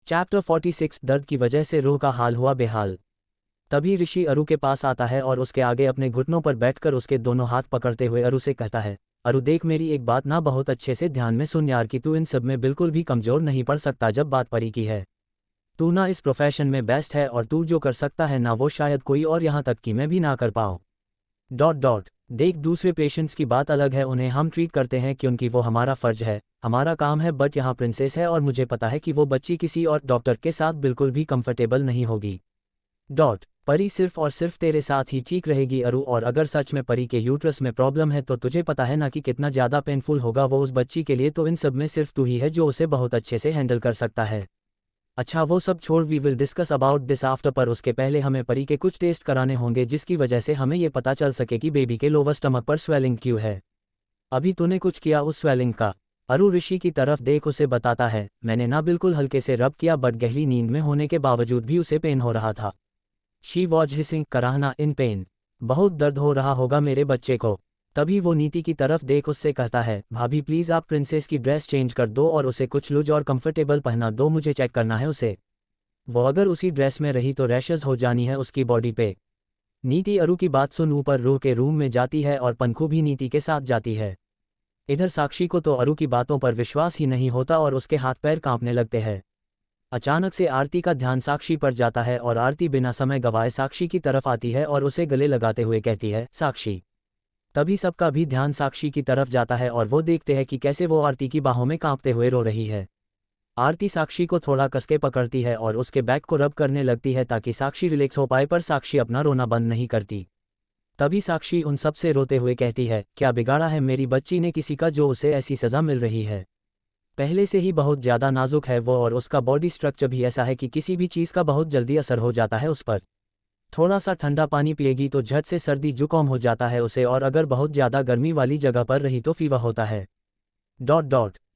Chapter 46 दर्द की वजह से रूह का हाल हुआ बेहाल। तभी ऋषि अरु के पास आता है और उसके आगे अपने घुटनों पर बैठकर उसके दोनों हाथ पकड़ते हुए अरु से कहता है, अरु देख मेरी एक बात ना बहुत अच्छे से ध्यान में सुन यार कि तू इन सब में बिल्कुल भी कमज़ोर नहीं पड़ सकता जब बात परी की है। तू ना इस प्रोफेशन में बेस्ट है और तू जो कर सकता है ना वो शायद कोई और यहाँ तक कि मैं भी ना कर पाऊँ। देख दूसरे पेशेंट्स की बात अलग है, उन्हें हम ट्रीट करते हैं क्योंकि वो हमारा फ़र्ज है, हमारा काम है, बट यहाँ प्रिंसेस है और मुझे पता है कि वो बच्ची किसी और डॉक्टर के साथ बिल्कुल भी कंफर्टेबल नहीं होगी। परी सिर्फ और सिर्फ तेरे साथ ही ठीक रहेगी अरु, और अगर सच में परी के यूट्रस में प्रॉब्लम है तो तुझे पता है ना कि कितना ज़्यादा पेनफुल होगा वो उस बच्ची के लिए, तो इन सब में सिर्फ तू ही है जो उसे बहुत अच्छे से हैंडल कर सकता है। अच्छा वो सब छोड़, we will discuss about this after, पर उसके पहले हमें परी के कुछ टेस्ट कराने होंगे जिसकी वजह से हमें ये पता चल सके कि बेबी के लोअर स्टमक पर स्वेलिंग क्यों है। अभी तूने कुछ किया उस स्वेलिंग का? अरु ऋषि की तरफ देख उसे बताता है, मैंने ना बिल्कुल हल्के से रब किया बट गहरी नींद में होने के बावजूद भी उसे पेन हो रहा था। शी वॉज हिसिंग कराहना इन पेन। बहुत दर्द हो रहा होगा मेरे बच्चे को। तभी वो नीति की तरफ देख उससे कहता है, भाभी प्लीज़ आप प्रिंसेस की ड्रेस चेंज कर दो और उसे कुछ लूज और कंफर्टेबल पहना दो, मुझे चेक करना है उसे। वो अगर उसी ड्रेस में रही तो रैशेस हो जानी है उसकी बॉडी पे। नीति अरु की बात सुन ऊपर रूह के रूम में जाती है और पंखू भी नीति के साथ जाती है। इधर साक्षी को तो अरु की बातों पर विश्वास ही नहीं होता और उसके हाथ पैर कांपने लगते हैं। अचानक से आरती का ध्यान साक्षी पर जाता है और आरती बिना समय गवाए साक्षी की तरफ आती है और उसे गले लगाते हुए कहती है, साक्षी। तभी सबका भी ध्यान साक्षी की तरफ जाता है और वो देखते हैं कि कैसे वो आरती की बाहों में कांपते हुए रो रही है। आरती साक्षी को थोड़ा कसके पकड़ती है और उसके बैक को रब करने लगती है ताकि साक्षी रिलैक्स हो पाए, पर साक्षी अपना रोना बंद नहीं करती। तभी साक्षी उन सब से रोते हुए कहती है, क्या बिगाड़ा है मेरी बच्ची ने किसी का जो उसे ऐसी सज़ा मिल रही है? पहले से ही बहुत ज़्यादा नाजुक है वो और उसका बॉडी स्ट्रक्चर भी ऐसा है कि किसी भी चीज़ का बहुत जल्दी असर हो जाता है उस पर। थोड़ा सा ठंडा पानी पिएगी तो झट से सर्दी जुकाम हो जाता है उसे, और अगर बहुत ज़्यादा गर्मी वाली जगह पर रही तो फीवर होता है।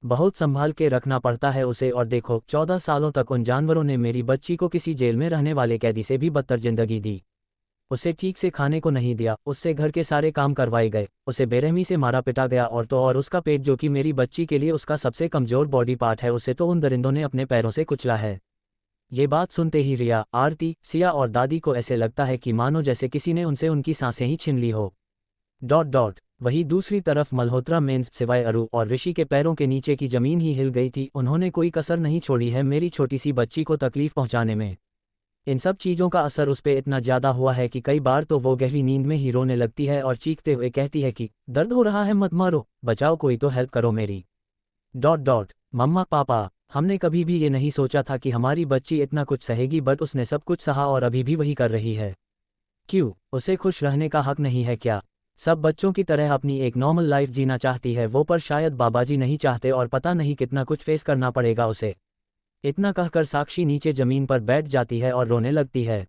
बहुत संभाल के रखना पड़ता है उसे। और देखो 14 सालों तक उन जानवरों ने मेरी बच्ची को किसी जेल में रहने वाले कैदी से भी बदतर जिंदगी दी। उसे ठीक से खाने को नहीं दिया, उससे घर के सारे काम करवाए गए, उसे बेरहमी से मारा पिटा गया, और उसका पेट जो कि मेरी बच्ची के लिए उसका सबसे कमज़ोर बॉडी पार्ट है, उसे तो उन दरिंदों ने अपने पैरों से कुचला है। ये बात सुनते ही रिया, आरती, सिया और दादी को ऐसे लगता है कि मानो जैसे किसी ने उनसे उनकी सांसें ही छीन ली हो। वहीं दूसरी तरफ मल्होत्रा मेंस सिवाय अरु और ऋषि के पैरों के नीचे की जमीन ही हिल गई थी। उन्होंने कोई कसर नहीं छोड़ी है मेरी छोटी सी बच्ची को तकलीफ पहुंचाने में। इन सब चीज़ों का असर उस पर इतना ज़्यादा हुआ है कि कई बार तो वो गहरी नींद में ही रोने लगती है और चीखते हुए कहती है कि दर्द हो रहा है, मत मारो, बचाओ, कोई तो हेल्प करो मेरी। मम्मा पापा, हमने कभी भी ये नहीं सोचा था कि हमारी बच्ची इतना कुछ सहेगी, बट उसने सब कुछ सहा और अभी भी वही कर रही है। क्यों, उसे खुश रहने का हक नहीं है क्या? सब बच्चों की तरह अपनी एक नॉर्मल लाइफ जीना चाहती है वो, पर शायद बाबाजी नहीं चाहते और पता नहीं कितना कुछ फेस करना पड़ेगा उसे। इतना कहकर साक्षी नीचे जमीन पर बैठ जाती है और रोने लगती है।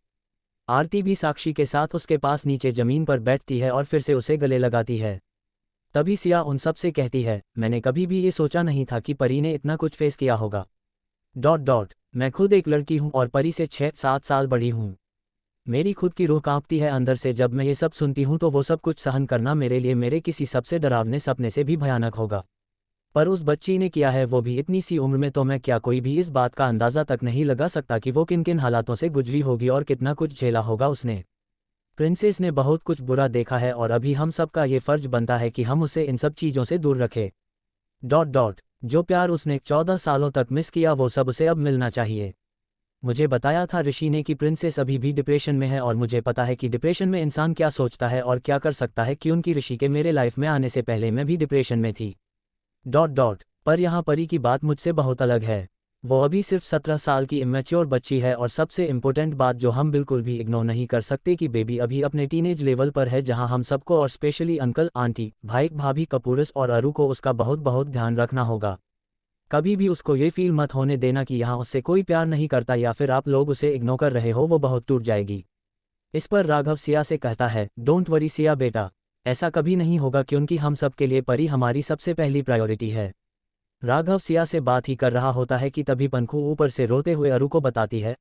आरती भी साक्षी के साथ उसके पास नीचे जमीन पर बैठती है और फिर से उसे गले लगाती है। तभी सिया उन सब से कहती है, मैंने कभी भी ये सोचा नहीं था कि परी ने इतना कुछ फेस किया होगा। मैं खुद एक लड़की हूँ और परी से 6-7 साल बड़ी हूँ। मेरी खुद की रूह कांपती है अंदर से जब मैं ये सब सुनती हूँ, तो वो सब कुछ सहन करना मेरे लिए मेरे किसी सबसे डरावने सपने से भी भयानक होगा। पर उस बच्ची ने किया है वो भी इतनी सी उम्र में, तो मैं क्या, कोई भी इस बात का अंदाज़ा तक नहीं लगा सकता कि वो किन किन हालातों से गुजरी होगी और कितना कुछ झेला होगा उसने। प्रिंसेस ने बहुत कुछ बुरा देखा है और अभी हम सब का ये फ़र्ज बनता है कि हम उसे इन सब चीज़ों से दूर रखें। जो प्यार उसने 14 सालों तक मिस किया वो सब उसे अब मिलना चाहिए। मुझे बताया था ऋषि ने कि प्रिंसेस अभी भी डिप्रेशन में है, और मुझे पता है कि डिप्रेशन में इंसान क्या सोचता है और क्या कर सकता है, क्योंकि ऋषि के मेरे लाइफ में आने से पहले मैं भी डिप्रेशन में थी। पर यहाँ परी की बात मुझसे बहुत अलग है। वो अभी सिर्फ 17 साल की इमेच्योर बच्ची है, और सबसे इम्पोर्टेंट बात जो हम बिल्कुल भी इग्नोर नहीं कर सकते कि बेबी अभी अपने टीनेज लेवल पर है, जहाँ हम सबको और स्पेशली अंकल, आंटी, भाई, भाभी, कपूरस और अरु को उसका बहुत बहुत ध्यान रखना होगा। कभी भी उसको ये फील मत होने देना कि यहाँ उससे कोई प्यार नहीं करता या फिर आप लोग उसे इग्नोर कर रहे हो, वो बहुत टूट जाएगी। इस पर राघव सिया से कहता है, डोंट वरी सिया बेटा, ऐसा कभी नहीं होगा क्योंकि हम सब के लिए परी हमारी सबसे पहली प्रायोरिटी है। राघव सिया से बात ही कर रहा होता है कि तभी पंखू ऊपर से रोते हुए अरु को बताती है,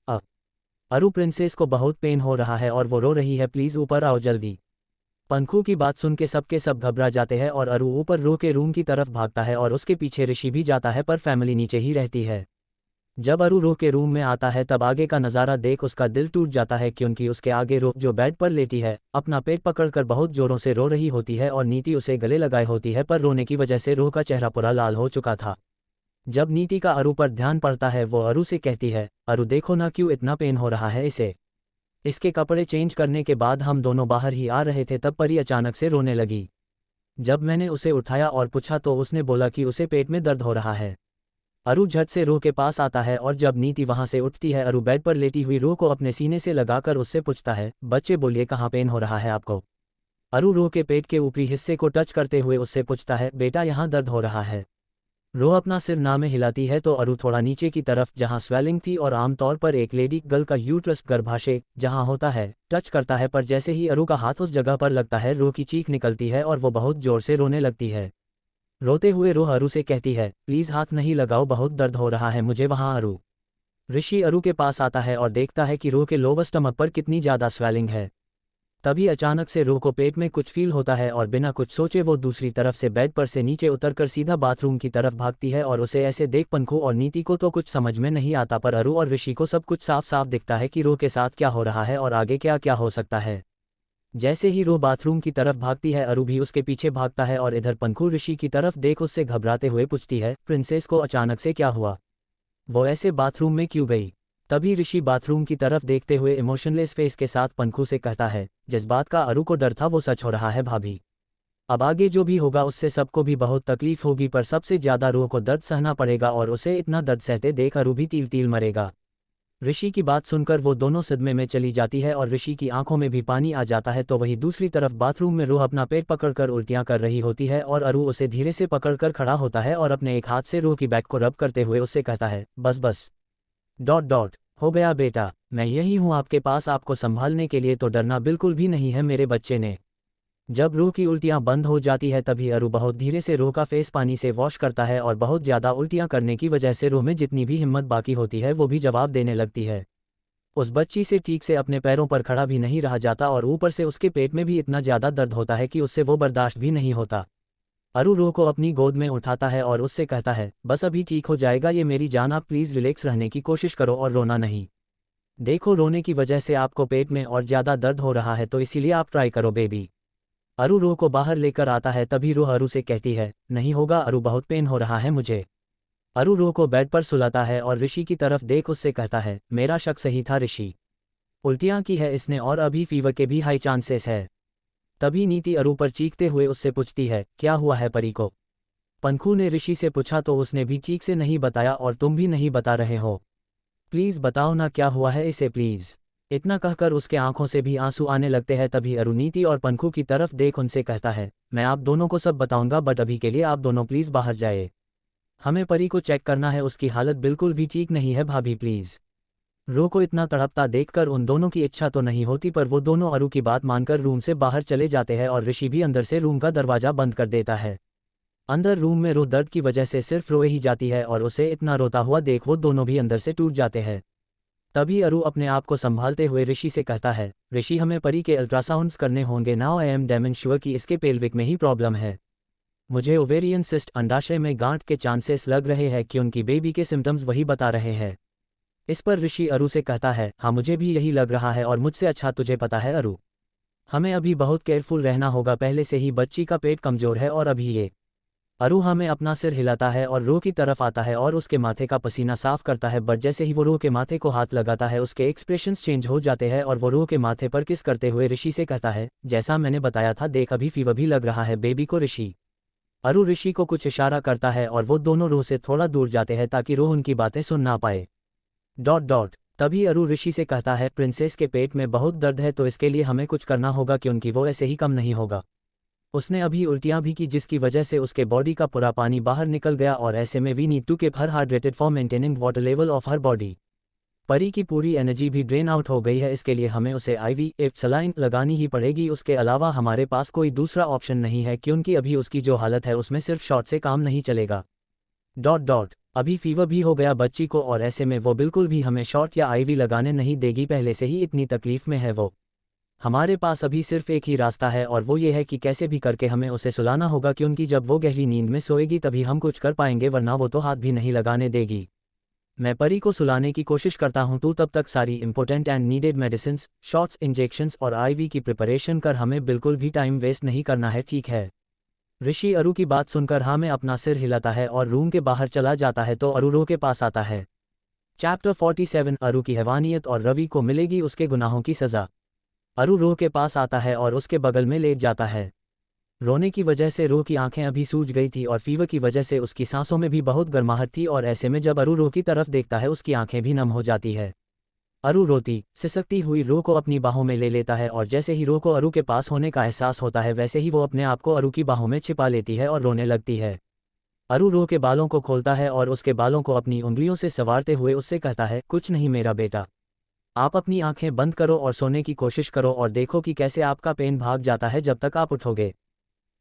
अरु प्रिंसेस को बहुत पेन हो रहा है और वो रो रही है, प्लीज़ ऊपर आओ जल्दी। पंखू की बात सुन के सब घबरा जाते हैं और अरु ऊपर रो के रूम की तरफ भागता है और उसके पीछे ऋषि भी जाता है, पर फैमिली नीचे ही रहती है। जब अरु रूह के रूम में आता है तब आगे का नज़ारा देख उसका दिल टूट जाता है, क्योंकि उसके आगे रूह जो बेड पर लेटी है अपना पेट पकड़कर बहुत जोरों से रो रही होती है और नीति उसे गले लगाए होती है, पर रोने की वजह से रूह का चेहरा पूरा लाल हो चुका था। जब नीति का अरु पर ध्यान पड़ता है वो अरु से कहती है, अरु देखो ना क्यों इतना पेन हो रहा है इसे। इसके कपड़े चेंज करने के बाद हम दोनों बाहर ही आ रहे थे तब परी अचानक से रोने लगी। जब मैंने उसे उठाया और पूछा तो उसने बोला कि उसे पेट में दर्द हो रहा है। अरु झट से रूह के पास आता है और जब नीति वहां से उठती है अरु बेड पर लेटी हुई रूह को अपने सीने से लगाकर उससे पूछता है, बच्चे बोलिए कहाँ पेन हो रहा है आपको। अरु रूह के पेट के ऊपरी हिस्से को टच करते हुए उससे पूछता है, बेटा यहाँ दर्द हो रहा है। रूह अपना सिर ना में हिलाती है तो अरु थोड़ा नीचे की तरफ जहां स्वेलिंग थी और आमतौर पर एक लेडी गर्ल का यूट्रस गर्भाशय जहां होता है टच करता है, पर जैसे ही अरु का हाथ उस जगह पर लगता है रूह की चीख निकलती है और वो बहुत जोर से रोने लगती है। रोते हुए रूह अरु से कहती है, प्लीज़ हाथ नहीं लगाओ, बहुत दर्द हो रहा है मुझे वहाँ। अरु ऋषि अरु के पास आता है और देखता है कि रूह के लोअर स्टमक पर कितनी ज़्यादा स्वेलिंग है। तभी अचानक से रूह को पेट में कुछ फील होता है और बिना कुछ सोचे वो दूसरी तरफ से बेड पर से नीचे उतरकर सीधा बाथरूम की तरफ भागती है और उसे ऐसे देख पंखू और नीति को तो कुछ समझ में नहीं आता, पर अरु और ऋषि को सब कुछ साफ साफ दिखता है कि रूह के साथ क्या हो रहा है और आगे क्या क्या हो सकता है। जैसे ही रूह बाथरूम की तरफ भागती है अरु भी उसके पीछे भागता है और इधर पंखू ऋषि की तरफ देख उससे घबराते हुए पूछती है, प्रिंसेस को अचानक से क्या हुआ, वो ऐसे बाथरूम में क्यों गई। तभी ऋषि बाथरूम की तरफ देखते हुए इमोशनलेस फेस के साथ पंखू से कहता है, जिस बात का अरु को डर था वो सच हो रहा है भाभी। अब आगे जो भी होगा उससे सबको भी बहुत तकलीफ होगी, पर सबसे ज़्यादा रूह को दर्द सहना पड़ेगा और उसे इतना दर्द सहते देख अरु भी तिल तिल मरेगा। ऋषि की बात सुनकर वो दोनों सदमे में चली जाती है और ऋषि की आंखों में भी पानी आ जाता है। तो वही दूसरी तरफ बाथरूम में रूह अपना पेट पकड़कर उल्टियां कर रही होती है और अरु उसे धीरे से पकड़कर खड़ा होता है और अपने एक हाथ से रूह की बैक को रब करते हुए उससे कहता है, बस बस हो गया बेटा, मैं यही हूँ आपके पास आपको संभालने के लिए, तो डरना बिल्कुल भी नहीं है मेरे बच्चे ने। जब रूह की उल्टियां बंद हो जाती है तभी अरु बहुत धीरे से रूह का फेस पानी से वॉश करता है और बहुत ज़्यादा उल्टियां करने की वजह से रूह में जितनी भी हिम्मत बाकी होती है वो भी जवाब देने लगती है। उस बच्ची से ठीक से अपने पैरों पर खड़ा भी नहीं रहा जाता और ऊपर से उसके पेट में भी इतना ज़्यादा दर्द होता है कि उससे वो बर्दाश्त भी नहीं होता। अरु रूह को अपनी गोद में उठाता है और उससे कहता है, बस अभी ठीक हो जाएगा ये मेरी जान, आप प्लीज़ रिलैक्स रहने की कोशिश करो और रोना नहीं। देखो रोने की वजह से आपको पेट में और ज़्यादा दर्द हो रहा है तो इसीलिए आप ट्राई करो बेबी। अरु रूह को बाहर लेकर आता है तभी रूह अरु से कहती है, नहीं होगा अरु, बहुत पेन हो रहा है मुझे। अरु रूह को बेड पर सुलाता है और ऋषि की तरफ देख उससे कहता है, मेरा शक सही था ऋषि, उल्टियाँ की है इसने और अभी फीवर के भी हाई चांसेस है। तभी नीति अरु पर चीखते हुए उससे पूछती है, क्या हुआ है परी को। पंखू ने ऋषि से पूछा तो उसने भी चीख से नहीं बताया और तुम भी नहीं बता रहे हो, प्लीज़ बताओ ना क्या हुआ है इसे प्लीज़। इतना कहकर उसके आंखों से भी आंसू आने लगते हैं। तभी अरु नीति और पंखू की तरफ देख उनसे कहता है, मैं आप दोनों को सब बताऊंगा, बट अभी के लिए आप दोनों प्लीज़ बाहर जाए, हमें परी को चेक करना है, उसकी हालत बिल्कुल भी ठीक नहीं है भाभी प्लीज़। रूह को इतना तड़पता देखकर उन दोनों की इच्छा तो नहीं होती, पर वो दोनों अरु की बात मानकर रूम से बाहर चले जाते हैं और ऋषि भी अंदर से रूम का दरवाज़ा बंद कर देता है। अंदर रूम में रूह दर्द की वजह से सिर्फ रोए ही जाती है और उसे इतना रोता हुआ देख वो दोनों भी अंदर से टूट जाते हैं। तभी अरु अपने आप को संभालते हुए ऋषि से कहता है, ऋषि हमें परी के अल्ट्रासाउंड्स करने होंगे now, I am damn sure कि इसके पेल्विक में ही प्रॉब्लम है। मुझे ओवेरियन सिस्ट अंडाशय में गांठ के चांसेस लग रहे हैं कि उनकी बेबी के सिम्टम्स वही बता रहे हैं। इस पर ऋषि अरु से कहता है, हाँ मुझे भी यही लग रहा है और मुझसे अच्छा तुझे पता है अरु, हमें अभी बहुत केयरफुल रहना होगा, पहले से ही बच्ची का पेट कमज़ोर है और अभी ये। अरु हमें अपना सिर हिलाता है और रूह की तरफ आता है और उसके माथे का पसीना साफ करता है, बट जैसे ही वो रूह के माथे को हाथ लगाता है उसके एक्सप्रेशंस चेंज हो जाते हैं और वो रूह के माथे पर किस करते हुए ऋषि से कहता है, जैसा मैंने बताया था देख अभी फीवर भी लग रहा है बेबी को ऋषि। अरु ऋषि को कुछ इशारा करता है और वो दोनों रूह से थोड़ा दूर जाते हैं ताकि रूह उनकी बातें सुन ना पाए। तभी अरु ऋषि से कहता है, प्रिंसेस के पेट में बहुत दर्द है तो इसके लिए हमें कुछ करना होगा क्योंकि वो ऐसे ही कम नहीं होगा। उसने अभी उल्टियाँ भी की जिसकी वजह से उसके बॉडी का पूरा पानी बाहर निकल गया और ऐसे में we need to keep her hydrated for maintaining water level of her body. Pari की पूरी एनर्जी भी ड्रेन आउट हो गई है, इसके लिए हमें उसे IVF सलाइन लगानी ही पड़ेगी, उसके अलावा हमारे पास कोई दूसरा ऑप्शन नहीं है क्योंकि अभी उसकी जो हालत है उसमें सिर्फ शॉट से काम नहीं चलेगा। अभी फीवर भी हो गया बच्ची को और ऐसे में वो बिल्कुल भी हमें शॉट या IV लगाने नहीं देगी, पहले से ही इतनी तकलीफ में है वो। हमारे पास अभी सिर्फ एक ही रास्ता है और वो ये है कि कैसे भी करके हमें उसे सुलाना होगा क्योंकि जब वो गहरी नींद में सोएगी तभी हम कुछ कर पाएंगे, वरना वो तो हाथ भी नहीं लगाने देगी। मैं परी को सुलाने की कोशिश करता हूँ, तू तब तक सारी important and needed medicines, shots, injections और आईवी की प्रिपरेशन कर, हमें बिल्कुल भी टाइम वेस्ट नहीं करना है, ठीक है? ऋषि अरु की बात सुनकर हाँ में अपना सिर हिलाता है और रूम के बाहर चला जाता है तो अरु रो के पास आता है। चैप्टर 47 अरु की हैवानियत और रवि को मिलेगी उसके गुनाहों की सज़ा। अरु रो के पास आता है और उसके बगल में लेट जाता है। रोने की वजह से रो की आंखें अभी सूज गई थी और फीवर की वजह से उसकी सांसों में भी बहुत गर्माहट थी और ऐसे में जब अरु रो की तरफ देखता है उसकी आंखें भी नम हो जाती है। अरु रोती सिसकती हुई रो को अपनी बाहों में ले लेता है और जैसे ही रो को अरु के पास होने का एहसास होता है वैसे ही वो अपने आप को अरु की बाहों में छिपा लेती है और रोने लगती है। अरु रो के बालों को खोलता है और उसके बालों को अपनी उंगलियों से संवारते हुए उससे कहता है, कुछ नहीं मेरा बेटा, आप अपनी आंखें बंद करो और सोने की कोशिश करो और देखो कि कैसे आपका पेन भाग जाता है जब तक आप उठोगे।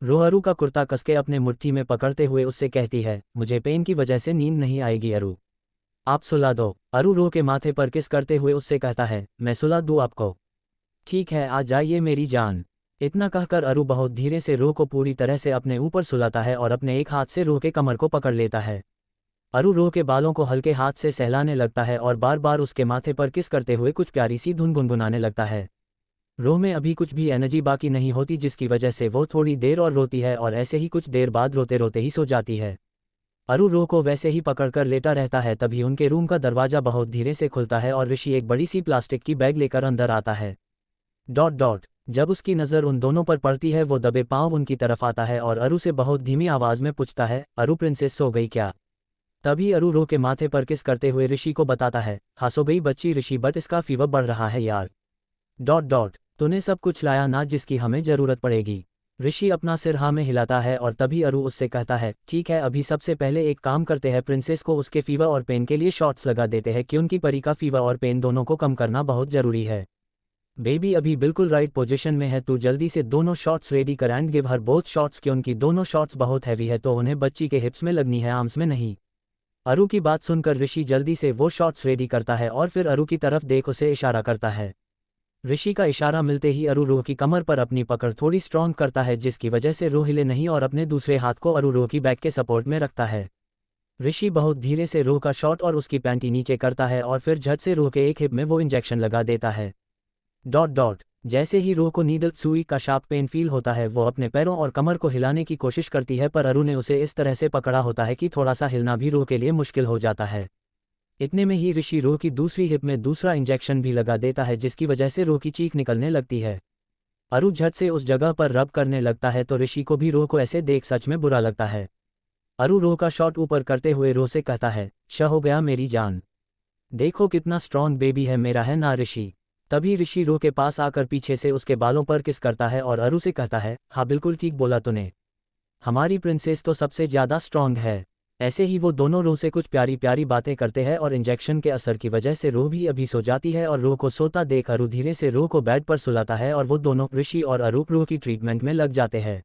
रो अरु का कुर्ता कसके अपने मुट्ठी में पकड़ते हुए उससे कहती है, मुझे पेन की वजह से नींद नहीं आएगी अरु, आप सुला दो। अरु रो के माथे पर किस करते हुए उससे कहता है, मैं सुला दूँ आपको? ठीक है, आ जाइए मेरी जान। इतना कहकर अरु बहुत धीरे से रो को पूरी तरह से अपने ऊपर सुलाता है और अपने एक हाथ से रो के कमर को पकड़ लेता है। अरु रो के बालों को हल्के हाथ से सहलाने लगता है और बार बार उसके माथे पर किस करते हुए कुछ प्यारी सी धुन गुनगुनाने लगता है। रो में अभी कुछ भी एनर्जी बाकी नहीं होती जिसकी वजह से वो थोड़ी देर और रोती है और ऐसे ही कुछ देर बाद रोते रोते ही सो जाती है। अरु रो को वैसे ही पकड़कर लेटा रहता है तभी उनके रूम का दरवाजा बहुत धीरे से खुलता है और ऋषि एक बड़ी सी प्लास्टिक की बैग लेकर अंदर आता है। जब उसकी नज़र उन दोनों पर पड़ती है वो दबे पांव उनकी तरफ आता है और अरु से बहुत धीमी आवाज़ में पूछता है, अरु प्रिंसेस सो गई क्या? तभी अरु रो के माथे पर किस करते हुए ऋषि को बताता है, हाँ सो गई बच्ची ऋषि, बट इसका फीवर बढ़ रहा है यार। तूने सब कुछ लाया ना जिसकी हमें ज़रूरत पड़ेगी? ऋषि अपना सिर हाँ में हिलाता है और तभी अरु उससे कहता है, ठीक है, अभी सबसे पहले एक काम करते हैं, प्रिंसेस को उसके फीवर और पेन के लिए शॉट्स लगा देते हैं क्योंकि परी का फीवर और पेन दोनों को कम करना बहुत ज़रूरी है। बेबी अभी बिल्कुल राइट पोजीशन में है, तू जल्दी से दोनों शॉट्स रेडी कर and give her both shots क्योंकि दोनों शॉट्स बहुत हैवी है तो उन्हें बच्ची के हिप्स में लगनी है, आर्म्स में नहीं। अरु की बात सुनकर ऋषि जल्दी से वो शॉट्स रेडी करता है और फिर अरु की तरफ देख उसे इशारा करता है। ऋषि का इशारा मिलते ही अरु रो की कमर पर अपनी पकड़ थोड़ी स्ट्रॉन्ग करता है जिसकी वजह से रो हिले नहीं और अपने दूसरे हाथ को अरु रो की बैक के सपोर्ट में रखता है। ऋषि बहुत धीरे से रो का शॉट और उसकी पैंटी नीचे करता है और फिर झट से रो के एक हिप में वो इंजेक्शन लगा देता है। जैसे ही रो को नीडल सुई का शार्प पेन फील होता है वो अपने पैरों और कमर को हिलाने की कोशिश करती है पर अरु ने उसे इस तरह से पकड़ा होता है कि थोड़ा सा हिलना भी रो के लिए मुश्किल हो जाता है। इतने में ही ऋषि रो की दूसरी हिप में दूसरा इंजेक्शन भी लगा देता है जिसकी वजह से रो की चीख निकलने लगती है। अरु झट से उस जगह पर रब करने लगता है तो ऋषि को भी रो को ऐसे देख सच में बुरा लगता है। अरु रो का शॉट ऊपर करते हुए रो से कहता है, श हो गया मेरी जान, देखो कितना स्ट्रॉन्ग बेबी है मेरा, है ना ऋषि? तभी ऋषि रो के पास आकर पीछे से उसके बालों पर किस करता है और अरु से कहता है, हाँ बिल्कुल ठीक बोला तूने, हमारी प्रिंसेस तो सबसे ज़्यादा स्ट्रॉन्ग है। ऐसे ही वो दोनों रो से कुछ प्यारी प्यारी बातें करते हैं और इंजेक्शन के असर की वजह से रो भी अभी सो जाती है और रो को सोता देख अरु धीरे से रो को बेड पर सुलाता है और वो दोनों ऋषि और अरु रो की ट्रीटमेंट में लग जाते हैं।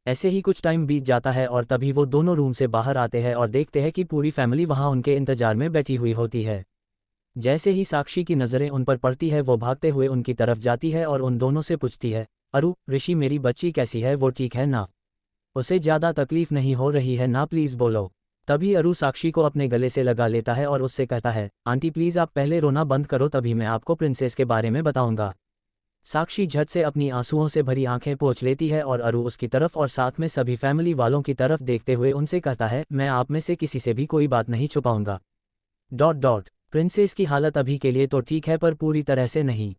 ऐसे ही कुछ टाइम बीत जाता है और तभी वो दोनों रूम से बाहर आते हैं और देखते हैं कि पूरी फैमिली वहाँ उनके इंतजार में बैठी हुई होती है। जैसे ही साक्षी की नज़रें उन पर पड़ती है वो भागते हुए उनकी तरफ जाती है और उन दोनों से पूछती है, अरु ऋषि मेरी बच्ची कैसी है, वो ठीक है ना? उसे ज़्यादा तकलीफ नहीं हो रही है ना, प्लीज़ बोलो। तभी अरु साक्षी को अपने गले से लगा लेता है और उससे कहता है, आंटी प्लीज़ आप पहले रोना बंद करो तभी मैं आपको प्रिंसेस के बारे में बताऊंगा। साक्षी झट से अपनी आंसुओं से भरी आंखें पोंछ लेती है और अरु उसकी तरफ और साथ में सभी फैमिली वालों की तरफ देखते हुए उनसे कहता है, मैं आप में से किसी से भी कोई बात नहीं छुपाऊंगा। प्रिंसेस की हालत अभी के लिए तो ठीक है पर पूरी तरह से नहीं।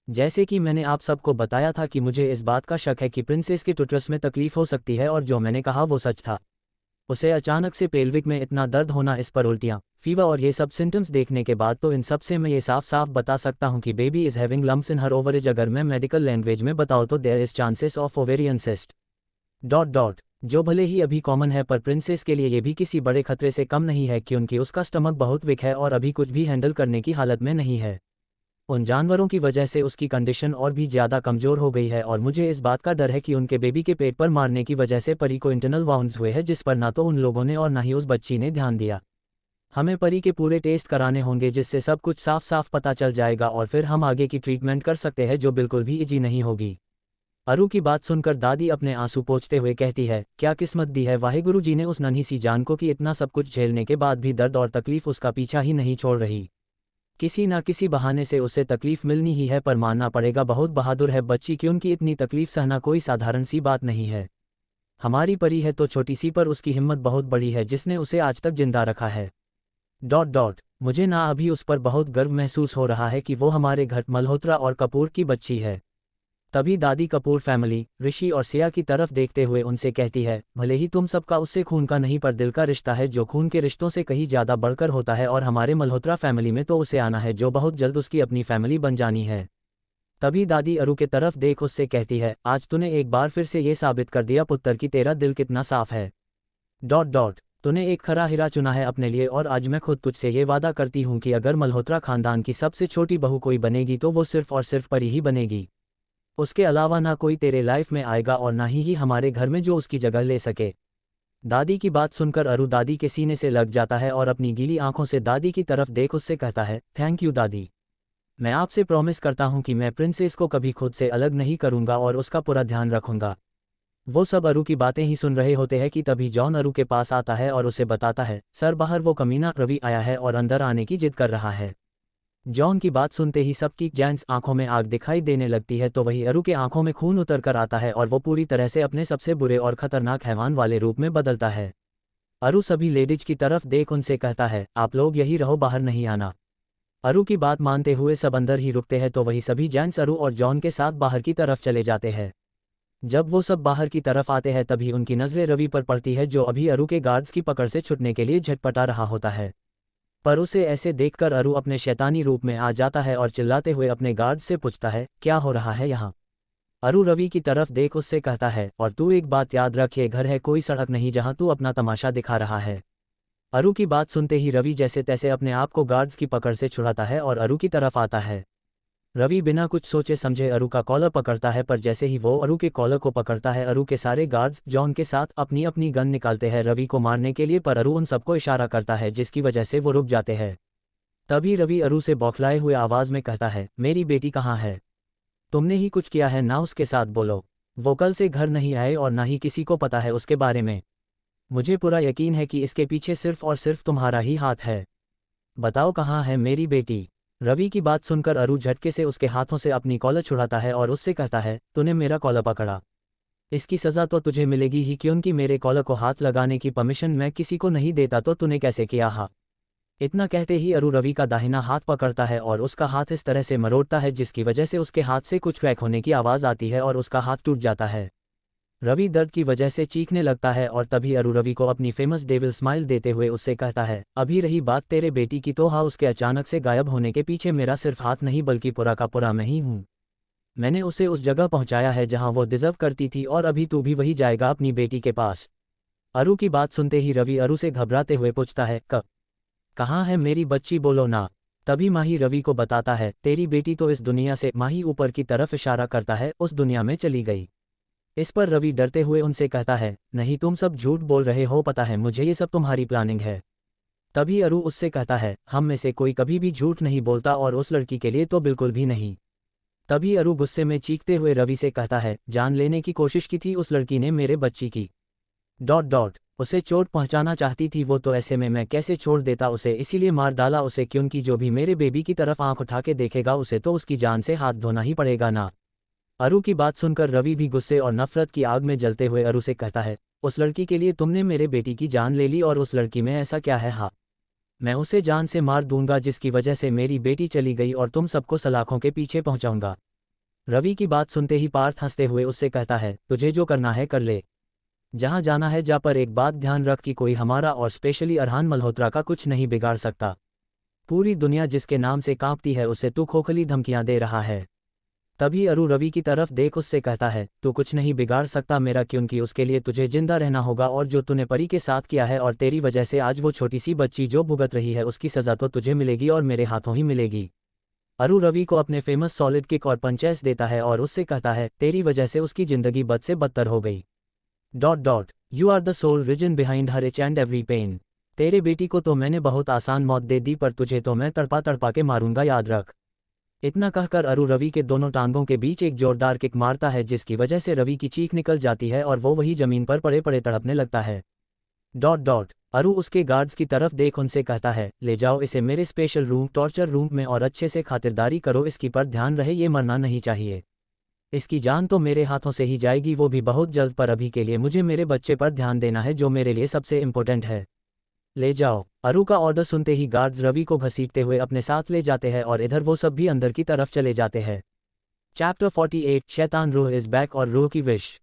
जैसे कि मैंने आप सबको बताया था कि मुझे इस बात का शक है कि प्रिंसेस के टुटरस में तकलीफ हो सकती है और जो मैंने कहा वो सच था। उसे अचानक से पेल्विक में इतना दर्द होना, इस पर उल्टियाँ, फीवर और ये सब सिम्टम्स देखने के बाद तो इन सब से मैं ये साफ साफ बता सकता हूँ कि baby is having lumps in her ovaries. अगर मैं मेडिकल लैंग्वेज में बताऊँ तो there is chances of ovarian cyst जो भले ही अभी कॉमन है पर प्रिंसेस के लिए ये भी किसी बड़े खतरे से कम नहीं है क्योंकि उसका स्टमक बहुत वीक है और अभी कुछ भी हैंडल करने की हालत में नहीं है। उन जानवरों की वजह से उसकी कंडीशन और भी ज़्यादा कमज़ोर हो गई है और मुझे इस बात का डर है कि उनके बेबी के पेट पर मारने की वजह से परी को इंटरनल वाउंड्स हुए हैं जिस पर ना तो उन लोगों ने और ना ही उस बच्ची ने ध्यान दिया। हमें परी के पूरे टेस्ट कराने होंगे जिससे सब कुछ साफ साफ पता चल जाएगा और फिर हम आगे की ट्रीटमेंट कर सकते हैं जो बिल्कुल भी इजी नहीं होगी। अरु की बात सुनकर दादी अपने आंसू पोंछते हुए कहती है, क्या किस्मत दी है वाहेगुरु जी ने उस नन्ही सी जान को कि इतना सब कुछ झेलने के बाद भी दर्द और तकलीफ उसका पीछा ही नहीं छोड़ रही। किसी ना किसी बहाने से उसे तकलीफ मिलनी ही है, पर मानना पड़ेगा बहुत बहादुर है बच्ची, क्योंकि इतनी तकलीफ सहना कोई साधारण सी बात नहीं है। हमारी परी है तो छोटी सी, पर उसकी हिम्मत बहुत बड़ी है जिसने उसे आज तक जिंदा रखा है। मुझे ना अभी उस पर बहुत गर्व महसूस हो रहा है कि वो हमारे घर मल्होत्रा और कपूर की बच्ची है। तभी दादी कपूर फैमिली ऋषि और सिया की तरफ देखते हुए उनसे कहती है, भले ही तुम सबका उससे खून का नहीं पर दिल का रिश्ता है जो खून के रिश्तों से कहीं ज़्यादा बढ़कर होता है, और हमारे मल्होत्रा फैमिली में तो उसे आना है जो बहुत जल्द उसकी अपनी फैमिली बन जानी है। तभी दादी अरु के तरफ देख उससे कहती है, आज तूने एक बार फिर से ये साबित कर दिया पुत्र कि तेरा दिल कितना साफ है। तूने एक खरा हीरा चुना है अपने लिए, और आज मैं खुद तुझसे ये वादा करती हूँ कि अगर मल्होत्रा खानदान की सबसे छोटी बहू कोई बनेगी तो वो सिर्फ और सिर्फ परी ही बनेगी। उसके अलावा ना कोई तेरे लाइफ में आएगा और ना ही हमारे घर में जो उसकी जगह ले सके। दादी की बात सुनकर अरु दादी के सीने से लग जाता है और अपनी गीली आंखों से दादी की तरफ देख उससे कहता है, थैंक यू दादी। मैं आपसे प्रॉमिस करता हूँ कि मैं प्रिंसेस को कभी खुद से अलग नहीं करूँगा और उसका पूरा ध्यान रखूँगा। वो सब अरु की बातें ही सुन रहे होते हैं कि तभी जॉन अरु के पास आता है और उसे बताता है, सर बाहर वो कमीना रवि आया है और अंदर आने की जिद कर रहा है। जॉन की बात सुनते ही सबकी जेंट्स आंखों में आग दिखाई देने लगती है, तो वही अरु के आंखों में खून उतर कर आता है और वो पूरी तरह से अपने सबसे बुरे और खतरनाक हैवान वाले रूप में बदलता है। अरु सभी लेडीज की तरफ देख उनसे कहता है, आप लोग यही रहो, बाहर नहीं आना। अरु की बात मानते हुए सब अंदर ही रुकते हैं, तो वही सभी जेंट्स अरु और जॉन के साथ बाहर की तरफ चले जाते हैं। जब वो सब बाहर की तरफ आते हैं तभी उनकी नज़रें रवि पर पड़ती है, जो अभी अरु के गार्ड्स की पकड़ से छुटने के लिए झटपटा रहा होता है। पर उसे ऐसे देखकर अरु अपने शैतानी रूप में आ जाता है और चिल्लाते हुए अपने गार्ड से पूछता है, क्या हो रहा है यहाँ। अरु रवि की तरफ देख उससे कहता है, और तू एक बात याद रख, ये घर है, कोई सड़क नहीं जहाँ तू अपना तमाशा दिखा रहा है। अरु की बात सुनते ही रवि जैसे तैसे अपने आप को गार्ड्स की पकड़ से छुड़ाता है और अरु की तरफ आता है। रवि बिना कुछ सोचे समझे अरु का कॉलर पकड़ता है, पर जैसे ही वो अरु के कॉलर को पकड़ता है अरु के सारे गार्ड्स जॉन के साथ अपनी अपनी गन निकालते हैं रवि को मारने के लिए, पर अरु उन सबको इशारा करता है जिसकी वजह से वो रुक जाते हैं। तभी रवि अरु से बौखलाए हुए आवाज़ में कहता है, मेरी बेटी कहाँ है? तुमने ही कुछ किया है ना, उसके साथ बोलो। वो कल से घर नहीं आए और ना ही किसी को पता है उसके बारे में। मुझे पूरा यकीन है कि इसके पीछे सिर्फ और सिर्फ तुम्हारा ही हाथ है। बताओ कहाँ है मेरी बेटी? रवि की बात सुनकर अरु झटके से उसके हाथों से अपनी कॉलर छुड़ाता है और उससे कहता है, तूने मेरा कॉलर पकड़ा, इसकी सज़ा तो तुझे मिलेगी ही, क्योंकि मेरे कॉलर को हाथ लगाने की परमिशन मैं किसी को नहीं देता, तो तूने कैसे किया हा? इतना कहते ही अरु रवि का दाहिना हाथ पकड़ता है और उसका हाथ इस तरह से मरोड़ता है जिसकी वजह से उसके हाथ से कुछ क्रैक होने की आवाज़ आती है और उसका हाथ टूट जाता है। रवि दर्द की वजह से चीखने लगता है और तभी अरु रवि को अपनी फेमस डेविल स्माइल देते हुए उससे कहता है, अभी रही बात तेरे बेटी की, तो हाँ, उसके अचानक से गायब होने के पीछे मेरा सिर्फ हाथ नहीं बल्कि पूरा का पूरा मैं ही हूँ। मैंने उसे उस जगह पहुँचाया है जहाँ वो डिजर्व करती थी, और अभी तू भी वही जाएगा अपनी बेटी के पास। अरु की बात सुनते ही रवि अरु से घबराते हुए पूछता है, कहाँ है मेरी बच्ची, बोलो ना। तभी माही रवि को बताता है, तेरी बेटी तो इस दुनिया से, माही ऊपर की तरफ इशारा करता है, उस दुनिया में चली गई। इस पर रवि डरते हुए उनसे कहता है, नहीं तुम सब झूठ बोल रहे हो, पता है मुझे ये सब तुम्हारी प्लानिंग है। तभी अरु उससे कहता है, हम में से कोई कभी भी झूठ नहीं बोलता और उस लड़की के लिए तो बिल्कुल भी नहीं। तभी अरु गुस्से में चीखते हुए रवि से कहता है, जान लेने की कोशिश की थी उस लड़की ने मेरे बच्ची की। उसे चोट पहुंचाना चाहती थी वो, तो ऐसे में मैं कैसे छोड़ देता उसे, इसीलिए मार डाला उसे, क्योंकि जो भी मेरे बेबी की तरफ आंख उठा के देखेगा उसे तो उसकी जान से हाथ धोना ही पड़ेगा ना। अरु की बात सुनकर रवि भी गुस्से और नफरत की आग में जलते हुए अरु से कहता है, उस लड़की के लिए तुमने मेरे बेटी की जान ले ली, और उस लड़की में ऐसा क्या है? हाँ, मैं उसे जान से मार दूंगा जिसकी वजह से मेरी बेटी चली गई और तुम सबको सलाखों के पीछे पहुंचाऊंगा। रवि की बात सुनते ही पार्थ हंसते हुए उससे कहता है, तुझे जो करना है कर ले, जहां जाना है जा, पर एक बात ध्यान रख कि कोई हमारा और स्पेशली अरहान मल्होत्रा का कुछ नहीं बिगाड़ सकता। पूरी दुनिया जिसके नाम से कांपती है उसे तू खोखली धमकियां दे रहा है। तभी अरु रवि की तरफ देख उससे कहता है, तू कुछ नहीं बिगाड़ सकता मेरा, क्योंकि उसके लिए तुझे जिंदा रहना होगा, और जो तूने परी के साथ किया है और तेरी वजह से आज वो छोटी सी बच्ची जो भुगत रही है उसकी सज़ा तो तुझे मिलेगी और मेरे हाथों ही मिलेगी। अरु रवि को अपने फेमस सॉलिड किक और पंचेस देता है और उससे कहता है, तेरी वजह से उसकी जिंदगी बद से बदतर हो गई। You are the sole reason behind her each and every pain. तेरे बेटी को तो मैंने बहुत आसान मौत दे दी, पर तुझे तो मैं तड़पा तड़पा के मारूंगा, याद रख। इतना कहकर अरु रवि के दोनों टांगों के बीच एक जोरदार किक मारता है, जिसकी वजह से रवि की चीख निकल जाती है और वो वही जमीन पर पड़े पड़े तड़पने लगता है। अरु उसके गार्ड्स की तरफ देख उनसे कहता है, ले जाओ इसे मेरे स्पेशल रूम टॉर्चर रूम में और अच्छे से खातिरदारी करो, इसकी पर ध्यान रहे, ये मरना नहीं चाहिए। इसकी जान तो मेरे हाथों से ही जाएगी, वो भी बहुत जल्द, पर अभी के लिए मुझे मेरे बच्चे पर ध्यान देना है जो मेरे लिए सबसे इम्पोर्टेंट है। ले जाओ। अरु का ऑर्डर सुनते ही गार्ड्स रवि को घसीटते हुए अपने साथ ले जाते हैं और इधर वो सब भी अंदर की तरफ चले जाते हैं। चैप्टर 48 शैतान रूह इज बैक और रूह की विश।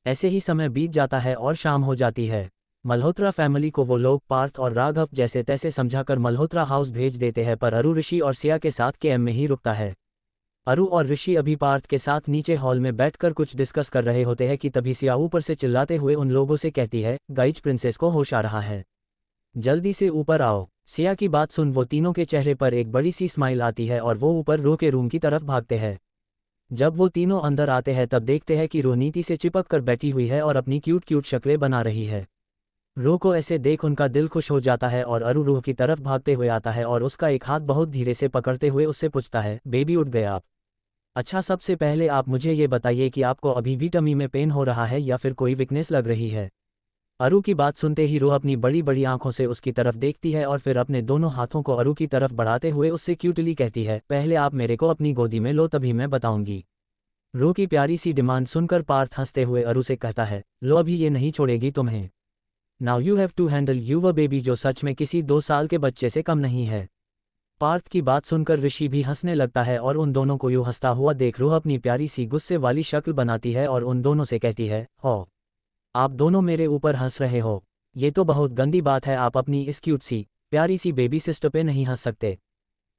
ऐसे ही समय बीत जाता है और शाम हो जाती है। मल्होत्रा फैमिली को वो लोग पार्थ और राघव जैसे तैसे समझाकर मल्होत्रा हाउस भेज देते हैं, पर अरु ऋषि और सिया के साथ केएम में ही रुकता है। अरु और ऋषि अभी पार्थ के साथ नीचे हॉल में बैठकर कुछ डिस्कस कर रहे होते हैं कि तभी सिया ऊपर से चिल्लाते हुए उन लोगों से कहती है, गाइज प्रिंसेस को होश आ रहा है, जल्दी से ऊपर आओ। सिया की बात सुन वो तीनों के चेहरे पर एक बड़ी सी स्माइल आती है और वो ऊपर रूह के रूम की तरफ भागते हैं। जब वो तीनों अंदर आते हैं तब देखते हैं कि रूह नीति से चिपक कर बैठी हुई है और अपनी क्यूट क्यूट शक्लें बना रही है। रूह को ऐसे देख उनका दिल खुश हो जाता है और अरु रूह की तरफ भागते हुए आता है और उसका एक हाथ बहुत धीरे से पकड़ते हुए उससे पूछता है, बेबी उठ गए आप? अच्छा, सबसे पहले आप मुझे ये बताइए कि आपको अभी भी टमी में पेन हो रहा है या फिर कोई वीकनेस लग रही है? अरु की बात सुनते ही रूह अपनी बड़ी बड़ी आंखों से उसकी तरफ देखती है और फिर अपने दोनों हाथों को अरु की तरफ बढ़ाते हुए उससे क्यूटली कहती है, पहले आप मेरे को अपनी गोदी में लो तभी मैं बताऊंगी। रूह की प्यारी सी डिमांड सुनकर पार्थ हंसते हुए अरु से कहता है, लो अभी ये नहीं छोड़ेगी तुम्हें। Now you have to handle your baby, जो सच में किसी 2 साल के बच्चे से कम नहीं है। पार्थ की बात सुनकर ऋषि भी हंसने लगता है और उन दोनों को यूं हंसता हुआ देख रूह अपनी प्यारी सी गुस्से वाली शक्ल बनाती है और उन दोनों से कहती है, हो आप दोनों मेरे ऊपर हंस रहे हो, ये तो बहुत गंदी बात है, आप अपनी इस क्यूट सी प्यारी सी बेबी सिस्टर पे नहीं हंस सकते।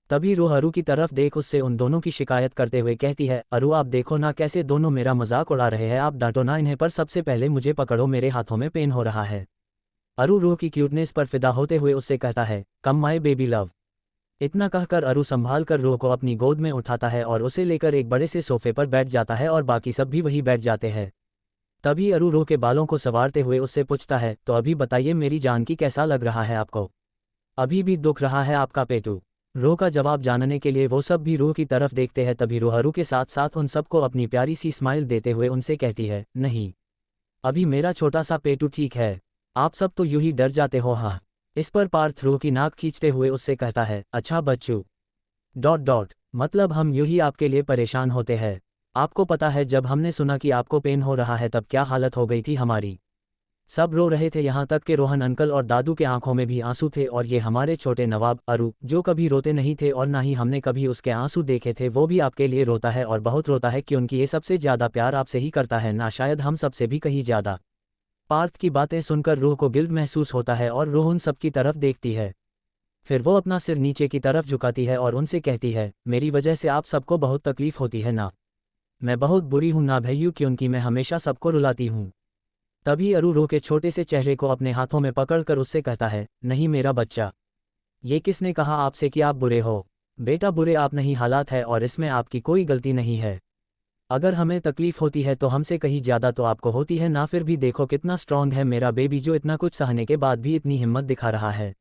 तभी रूह अरु की तरफ देख उससे उन दोनों की शिकायत करते हुए कहती है, अरु आप देखो ना कैसे दोनों मेरा मजाक उड़ा रहे हैं, आप डांटो ना इन्हें, पर सबसे पहले मुझे पकड़ो, मेरे हाथों में पेन हो रहा है। अरु रूह की क्यूटनेस पर फिदा होते हुए उससे कहता है, कम माय बेबी लव। इतना कहकर अरु संभाल कर रूह को अपनी गोद में उठाता है और उसे लेकर एक बड़े से सोफे पर बैठ जाता है और बाकी सब भी वही बैठ जाते हैं। तभी अरु रूह के बालों को संवारते हुए उससे पूछता है, तो अभी बताइए मेरी जान की कैसा लग रहा है आपको? अभी भी दुख रहा है आपका पेटू? रूह का जवाब जानने के लिए वो सब भी रूह की तरफ देखते हैं। तभी रूह अरु के साथ साथ उन सबको अपनी प्यारी सी स्माइल देते हुए उनसे कहती है, नहीं, अभी मेरा छोटा सा पेटू ठीक है, आप सब तो यूं ही डर जाते हो। हाँ। इस पर पार्थ रूह की नाक खींचते हुए उससे कहता है, अच्छा बच्चू, मतलब हम यूं ही आपके लिए परेशान होते हैं। आपको पता है जब हमने सुना कि आपको पेन हो रहा है तब क्या हालत हो गई थी हमारी। सब रो रहे थे, यहाँ तक कि रोहन अंकल और दादू के आंखों में भी आंसू थे, और ये हमारे छोटे नवाब अरु जो कभी रोते नहीं थे और ना ही हमने कभी उसके आंसू देखे थे, वो भी आपके लिए रोता है और बहुत रोता है क्योंकि ये सबसे ज़्यादा प्यार आपसे ही करता है ना, शायद हम सबसे भी कहीं ज़्यादा। पार्थ की बातें सुनकर रूह को गिल्ट महसूस होता है और रूह उन सब की तरफ देखती है। फिर वो अपना सिर नीचे की तरफ झुकाती है और उनसे कहती है, मेरी वजह से आप सबको बहुत तकलीफ होती है ना, मैं बहुत बुरी हूं ना भैयू, क्योंकि मैं हमेशा सबको रुलाती हूं। तभी अरु रूह के छोटे से चेहरे को अपने हाथों में पकड़कर उससे कहता है, नहीं मेरा बच्चा, ये किसने कहा आपसे कि आप बुरे हो? बेटा बुरे आप नहीं, हालात है और इसमें आपकी कोई गलती नहीं है। अगर हमें तकलीफ होती है तो हमसे कहीं ज़्यादा तो आपको होती है ना, फिर भी देखो कितना स्ट्रांग है मेरा बेबी, जो इतना कुछ सहने के बाद भी इतनी हिम्मत दिखा रहा है।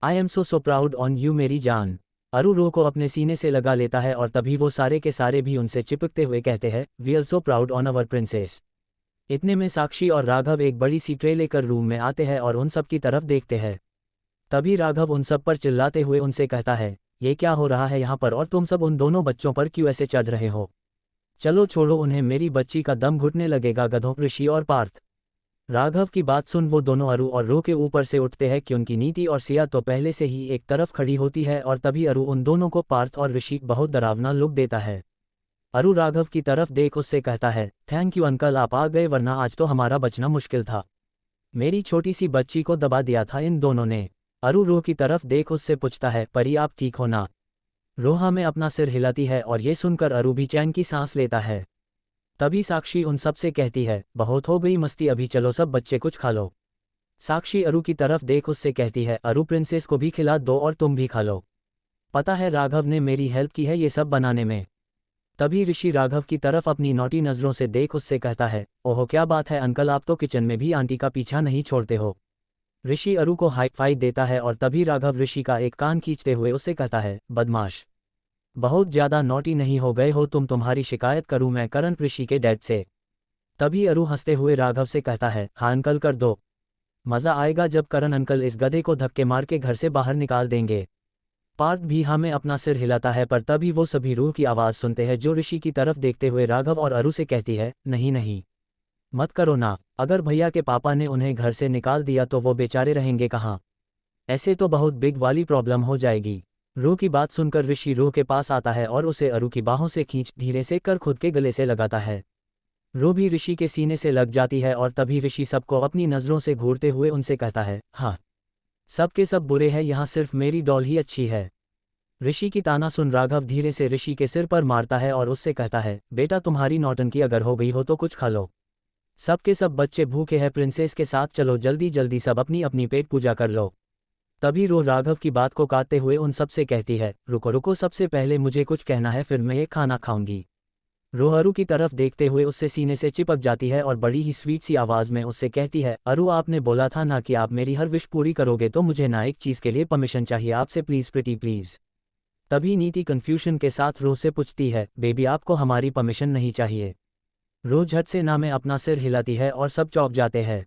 I am so proud on you मेरी जान। अरु रूह को अपने सीने से लगा लेता है और तभी वो सारे के सारे भी उनसे चिपकते हुए कहते हैं, we are so proud on our princess. इतने में साक्षी और राघव एक बड़ी सी ट्रे लेकर रूम में आते हैं और उन सब की तरफ देखते हैं। तभी राघव उन सब पर चिल्लाते हुए उनसे कहता है, ये क्या हो रहा है यहाँ पर, और तुम सब उन दोनों बच्चों पर क्यों ऐसे चढ़ रहे हो? चलो छोड़ो उन्हें, मेरी बच्ची का दम घुटने लगेगा गधों। ऋषि और पार्थ। राघव की बात सुन वो दोनों अरु और रूह के ऊपर से उठते हैं क्योंकि नीति और सिया तो पहले से ही एक तरफ खड़ी होती है, और तभी अरु उन दोनों को पार्थ और ऋषि बहुत डरावना लुक देता है। अरु राघव की तरफ देख उससे कहता है, थैंक यू अंकल, आप आ गए, वरना आज तो हमारा बचना मुश्किल था। मेरी छोटी सी बच्ची को दबा दिया था इन दोनों ने। अरु रूह की तरफ देख उससे पूछता है, परी आप ठीक हो ना? रूह में अपना सिर हिलाती है और ये सुनकर अरु भी चैन की सांस लेता है। तभी साक्षी उन सब से कहती है, बहुत हो गई मस्ती, अभी चलो सब बच्चे कुछ खा लो। साक्षी अरु की तरफ देख उससे कहती है, अरु प्रिंसेस को भी खिला दो और तुम भी खा लो, पता है राघव ने मेरी हेल्प की है ये सब बनाने में। तभी ऋषि राघव की तरफ अपनी नोटी नज़रों से देख उससे कहता है, ओहो क्या बात है अंकल, आप तो किचन में भी आंटी का पीछा नहीं छोड़ते हो। ऋषि अरु को हाई फाइव देता है और तभी राघव ऋषि का एक कान खींचते हुए उससे कहता है, बदमाश, बहुत ज़्यादा नॉटी नहीं हो गए हो तुम, तुम्हारी शिकायत करूं मैं करण ऋषि के डैड से। तभी अरु हंसते हुए राघव से कहता है, हाँ अंकल कर दो। मज़ा आएगा जब करण अंकल इस गधे को धक्के मार के घर से बाहर निकाल देंगे। पार्थ भी हमें अपना सिर हिलाता है, पर तभी वो सभी रूह की आवाज़ सुनते हैं जो ऋषि की तरफ देखते हुए राघव और अरु से कहती है, नहीं नहीं, मत करो ना। अगर भैया के पापा ने उन्हें घर से निकाल दिया तो वो बेचारे रहेंगे कहाँ? ऐसे तो बहुत बिग वाली प्रॉब्लम हो जाएगी। रूह की बात सुनकर ऋषि रूह के पास आता है और उसे अरु की बाहों से खींच धीरे से कर खुद के गले से लगाता है। रूह भी ऋषि के सीने से लग जाती है और तभी ऋषि सबको अपनी नज़रों से घूरते हुए उनसे कहता है, हाँ सब के सब बुरे हैं, यहाँ सिर्फ मेरी डॉल ही अच्छी है। ऋषि की ताना सुन राघव धीरे से ऋषि के सिर पर मारता है और उससे कहता है, बेटा तुम्हारी नौटंकी अगर हो गई हो तो कुछ खा लो। सब के सब बच्चे भूखे हैं, प्रिंसेस के साथ चलो, जल्दी जल्दी सब अपनी अपनी पेट पूजा कर लो। तभी रो राघव की बात को काटते हुए उन सब से कहती है, रुको रुको, सबसे पहले मुझे कुछ कहना है, फिर मैं ये खाना खाऊंगी। रो अरु की तरफ देखते हुए उससे सीने से चिपक जाती है और बड़ी ही स्वीट सी आवाज़ में उससे कहती है, अरु आपने बोला था ना कि आप मेरी हर विश पूरी करोगे, तो मुझे ना एक चीज़ के लिए परमिशन चाहिए आपसे, प्लीज़ प्रिटी प्लीज़। तभी नीति कन्फ्यूजन के साथ रो से पूछती है, बेबी आपको हमारी परमिशन नहीं चाहिए। रो झट से ना में अपना सिर हिलाती है और सब चौंक जाते हैं।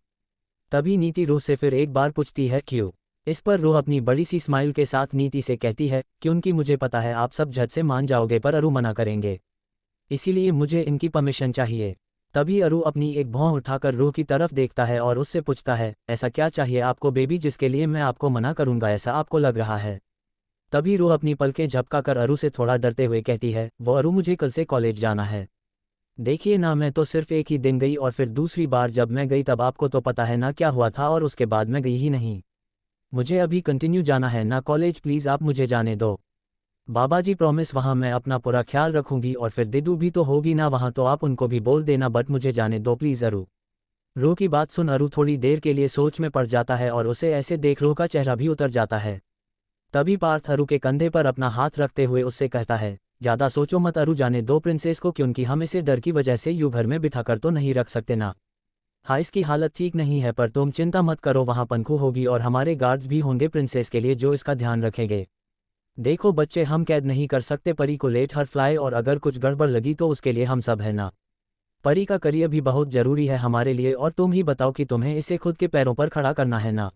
तभी नीति रो से फिर एक बार पूछती है, क्यों? इस पर रो अपनी बड़ी सी स्माइल के साथ नीति से कहती है, क्योंकि मुझे पता है आप सब झट से मान जाओगे पर अरु मना करेंगे, इसीलिए मुझे इनकी परमिशन चाहिए। तभी अरु अपनी एक भौं उठाकर रो की तरफ देखता है और उससे पूछता है, ऐसा क्या चाहिए आपको बेबी जिसके लिए मैं आपको मना करूंगा, ऐसा आपको लग रहा है? तभी रो अपनी पलकें झपकाकर अरु से थोड़ा डरते हुए कहती है, वो अरु मुझे कल से कॉलेज जाना है। देखिए ना, मैं तो सिर्फ एक ही दिन गई और फिर दूसरी बार जब मैं गई तब आपको तो पता है ना क्या हुआ था, और उसके बाद मैं गई ही नहीं। मुझे अभी कंटिन्यू जाना है ना कॉलेज, प्लीज़ आप मुझे जाने दो। बाबा जी प्रॉमिस, वहाँ मैं अपना पूरा ख्याल रखूंगी, और फिर दिदू भी तो होगी ना वहाँ, तो आप उनको भी बोल देना, बट मुझे जाने दो प्लीज़ अरु। रो की बात सुन अरु थोड़ी देर के लिए सोच में पड़ जाता है और उसे ऐसे देख रो का चेहरा भी उतर जाता है। तभी पार्थ अरु के कंधे पर अपना हाथ रखते हुए उससे कहता है, ज़्यादा सोचो मत अरु, जाने दो प्रिंसेस को, क्योंकि हम इसे डर की वजह से यूं घर में बिठाकर तो नहीं रख सकते ना। हाँ इसकी हालत ठीक नहीं है, पर तुम चिंता मत करो, वहाँ पंखू होगी और हमारे गार्ड्स भी होंगे प्रिंसेस के लिए जो इसका ध्यान रखेंगे। देखो बच्चे, हम कैद नहीं कर सकते परी को, लेट हर फ्लाई, और अगर कुछ गड़बड़ लगी तो उसके लिए हम सब है ना। परी का करियर भी बहुत ज़रूरी है हमारे लिए, और तुम ही बताओ कि तुम्हें इसे खुद के पैरों पर खड़ा करना है ना।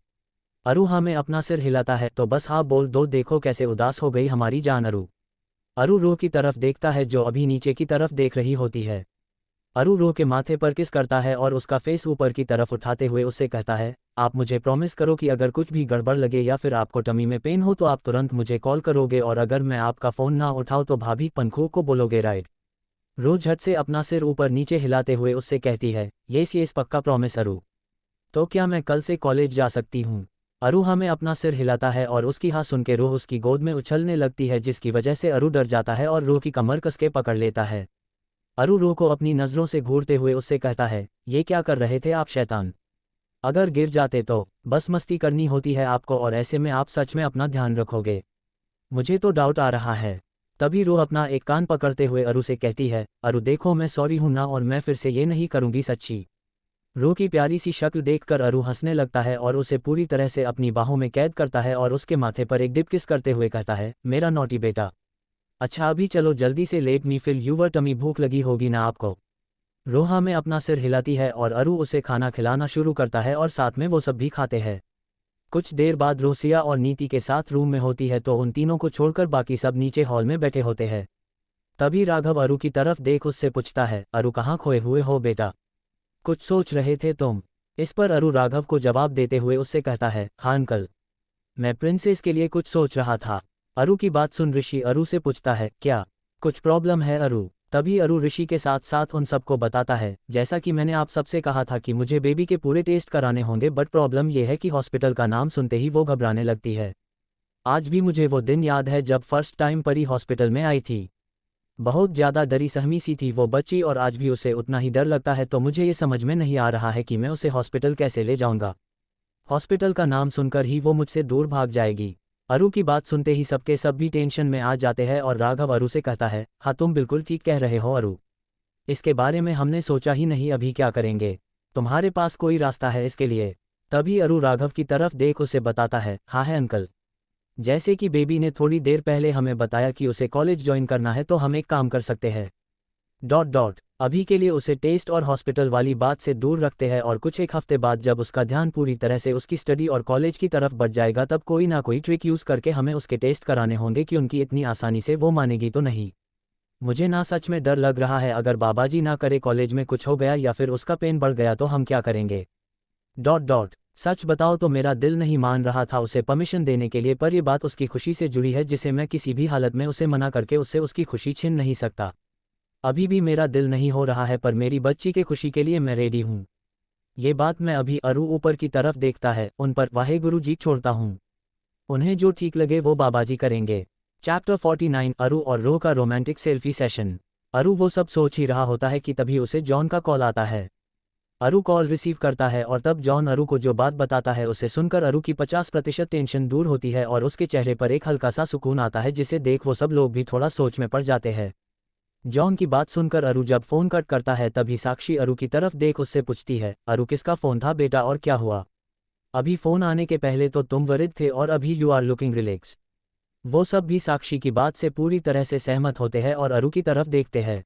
अरु हाँ में अपना सिर हिलाता है, तो बस हाँ बोल दो, देखो कैसे उदास हो गई हमारी जान अरु। अरु रो की तरफ देखता है जो अभी नीचे की तरफ देख रही होती है। अरु रो के माथे पर किस करता है और उसका फेस ऊपर की तरफ उठाते हुए उससे कहता है, आप मुझे प्रॉमिस करो कि अगर कुछ भी गड़बड़ लगे या फिर आपको टमी में पेन हो तो आप तुरंत मुझे कॉल करोगे, और अगर मैं आपका फ़ोन ना उठाऊं तो भाभी पंखू को बोलोगे, राइट? रो झट से अपना सिर ऊपर नीचे हिलाते हुए उससे कहती है, येस पक्का प्रॉमिस अरु। तो क्या मैं कल से कॉलेज जा सकती हूँ? अरु हाँ में अपना सिर हिलाता है और उसकी हाँ सुन के रूह उसकी गोद में उछलने लगती है, जिसकी वजह से अरु डर जाता है और रूह की कमर कस के पकड़ लेता है। अरु रूह को अपनी नज़रों से घूरते हुए उससे कहता है, ये क्या कर रहे थे आप शैतान? अगर गिर जाते तो? बस मस्ती करनी होती है आपको, और ऐसे में आप सच में अपना ध्यान रखोगे? मुझे तो डाउट आ रहा है। तभी रूह अपना एक कान पकड़ते हुए अरु से कहती है, अरु देखो मैं सॉरी हूं ना, और मैं फिर से ये नहीं करूंगी सच्ची। रूह की प्यारी सी शक्ल देखकर अरु हंसने लगता है और उसे पूरी तरह से अपनी बाहों में कैद करता है और उसके माथे पर एक डिप किस करते हुए कहता है, मेरा नॉटी बेटा। अच्छा अभी चलो जल्दी से, let me fill your tummy, भूख लगी होगी ना आपको। रोहा में अपना सिर हिलाती है और अरु उसे खाना खिलाना शुरू करता है और साथ में वो सब भी खाते हैं। कुछ देर बाद रोसिया और नीति के साथ रूम में होती है तो उन तीनों को छोड़कर बाकी सब नीचे हॉल में बैठे होते हैं। तभी राघव अरु की तरफ देख उससे पूछता है, अरु कहाँ खोए हुए हो बेटा? कुछ सोच रहे थे तुम? इस पर अरु राघव को जवाब देते हुए उससे कहता है, हाँ अंकल, मैं प्रिंसेस के लिए कुछ सोच रहा था। अरु की बात सुन ऋषि अरु से पूछता है, क्या कुछ प्रॉब्लम है अरु? तभी अरु ऋषि के साथ साथ उन सबको बताता है, जैसा कि मैंने आप सबसे कहा था कि मुझे बेबी के पूरे टेस्ट कराने होंगे, बट प्रॉब्लम यह है कि हॉस्पिटल का नाम सुनते ही वो घबराने लगती है। आज भी मुझे वो दिन याद है जब फर्स्ट टाइम परी हॉस्पिटल में आई थी। बहुत ज़्यादा डरी सहमी सी थी वो बच्ची, और आज भी उसे उतना ही डर लगता है, तो मुझे ये समझ में नहीं आ रहा है कि मैं उसे हॉस्पिटल कैसे ले जाऊंगा। हॉस्पिटल का नाम सुनकर ही वो मुझसे दूर भाग जाएगी। अरु की बात सुनते ही सबके सब भी टेंशन में आ जाते हैं और राघव अरु से कहता है, हाँ तुम बिल्कुल ठीक कह रहे हो अरु, इसके बारे में हमने सोचा ही नहीं, अभी क्या करेंगे? तुम्हारे पास कोई रास्ता है इसके लिए? तभी अरु राघव की तरफ देख उसे बताता है, हाँ है अंकल, जैसे कि बेबी ने थोड़ी देर पहले हमें बताया कि उसे कॉलेज ज्वाइन करना है, तो हम एक काम कर सकते हैं। अभी के लिए उसे टेस्ट और हॉस्पिटल वाली बात से दूर रखते हैं और कुछ एक हफ्ते बाद जब उसका ध्यान पूरी तरह से उसकी स्टडी और कॉलेज की तरफ बढ़ जाएगा तब कोई ना कोई ट्रिक यूज़ करके हमें उसके टेस्ट कराने होंगे कि उनकी इतनी आसानी से वो मानेगी तो नहीं। मुझे ना सच में डर लग रहा है, अगर बाबाजी ना करे कॉलेज में कुछ हो गया या फिर उसका पेन बढ़ गया तो हम क्या करेंगे। सच बताओ तो मेरा दिल नहीं मान रहा था उसे परमिशन देने के लिए, पर यह बात उसकी खुशी से जुड़ी है जिसे मैं किसी भी हालत में उसे मना करके उससे उसकी खुशी छीन नहीं सकता। अभी भी मेरा दिल नहीं हो रहा है, पर मेरी बच्ची के खुशी के लिए मैं रेडी हूँ। ये बात मैं अभी अरु ऊपर की तरफ देखता है, उन पर वाहेगुरु जी छोड़ता हूँ। उन्हें जो ठीक लगे वो बाबाजी करेंगे। चैप्टर 49 अरु और रोह का रोमांटिक सेल्फी सेशन। अरु वो सब सोच ही रहा होता है कि तभी उसे जॉन का कॉल आता है। अरु कॉल रिसीव करता है और तब जॉन अरु को जो बात बताता है उसे सुनकर अरु की 50% टेंशन दूर होती है और उसके चेहरे पर एक हल्का सा सुकून आता है, जिसे देख वो सब लोग भी थोड़ा सोच में पड़ जाते हैं। जॉन की बात सुनकर अरु जब फ़ोन कट करता है तभी साक्षी अरु की तरफ देख उससे पूछती है, अरु किसका फ़ोन था बेटा और क्या हुआ? अभी फ़ोन आने के पहले तो तुम वरिड थे और अभी यू आर लुकिंग रिलैक्स। वो सब भी साक्षी की बात से पूरी तरह से सहमत होते हैं और अरु की तरफ देखते हैं।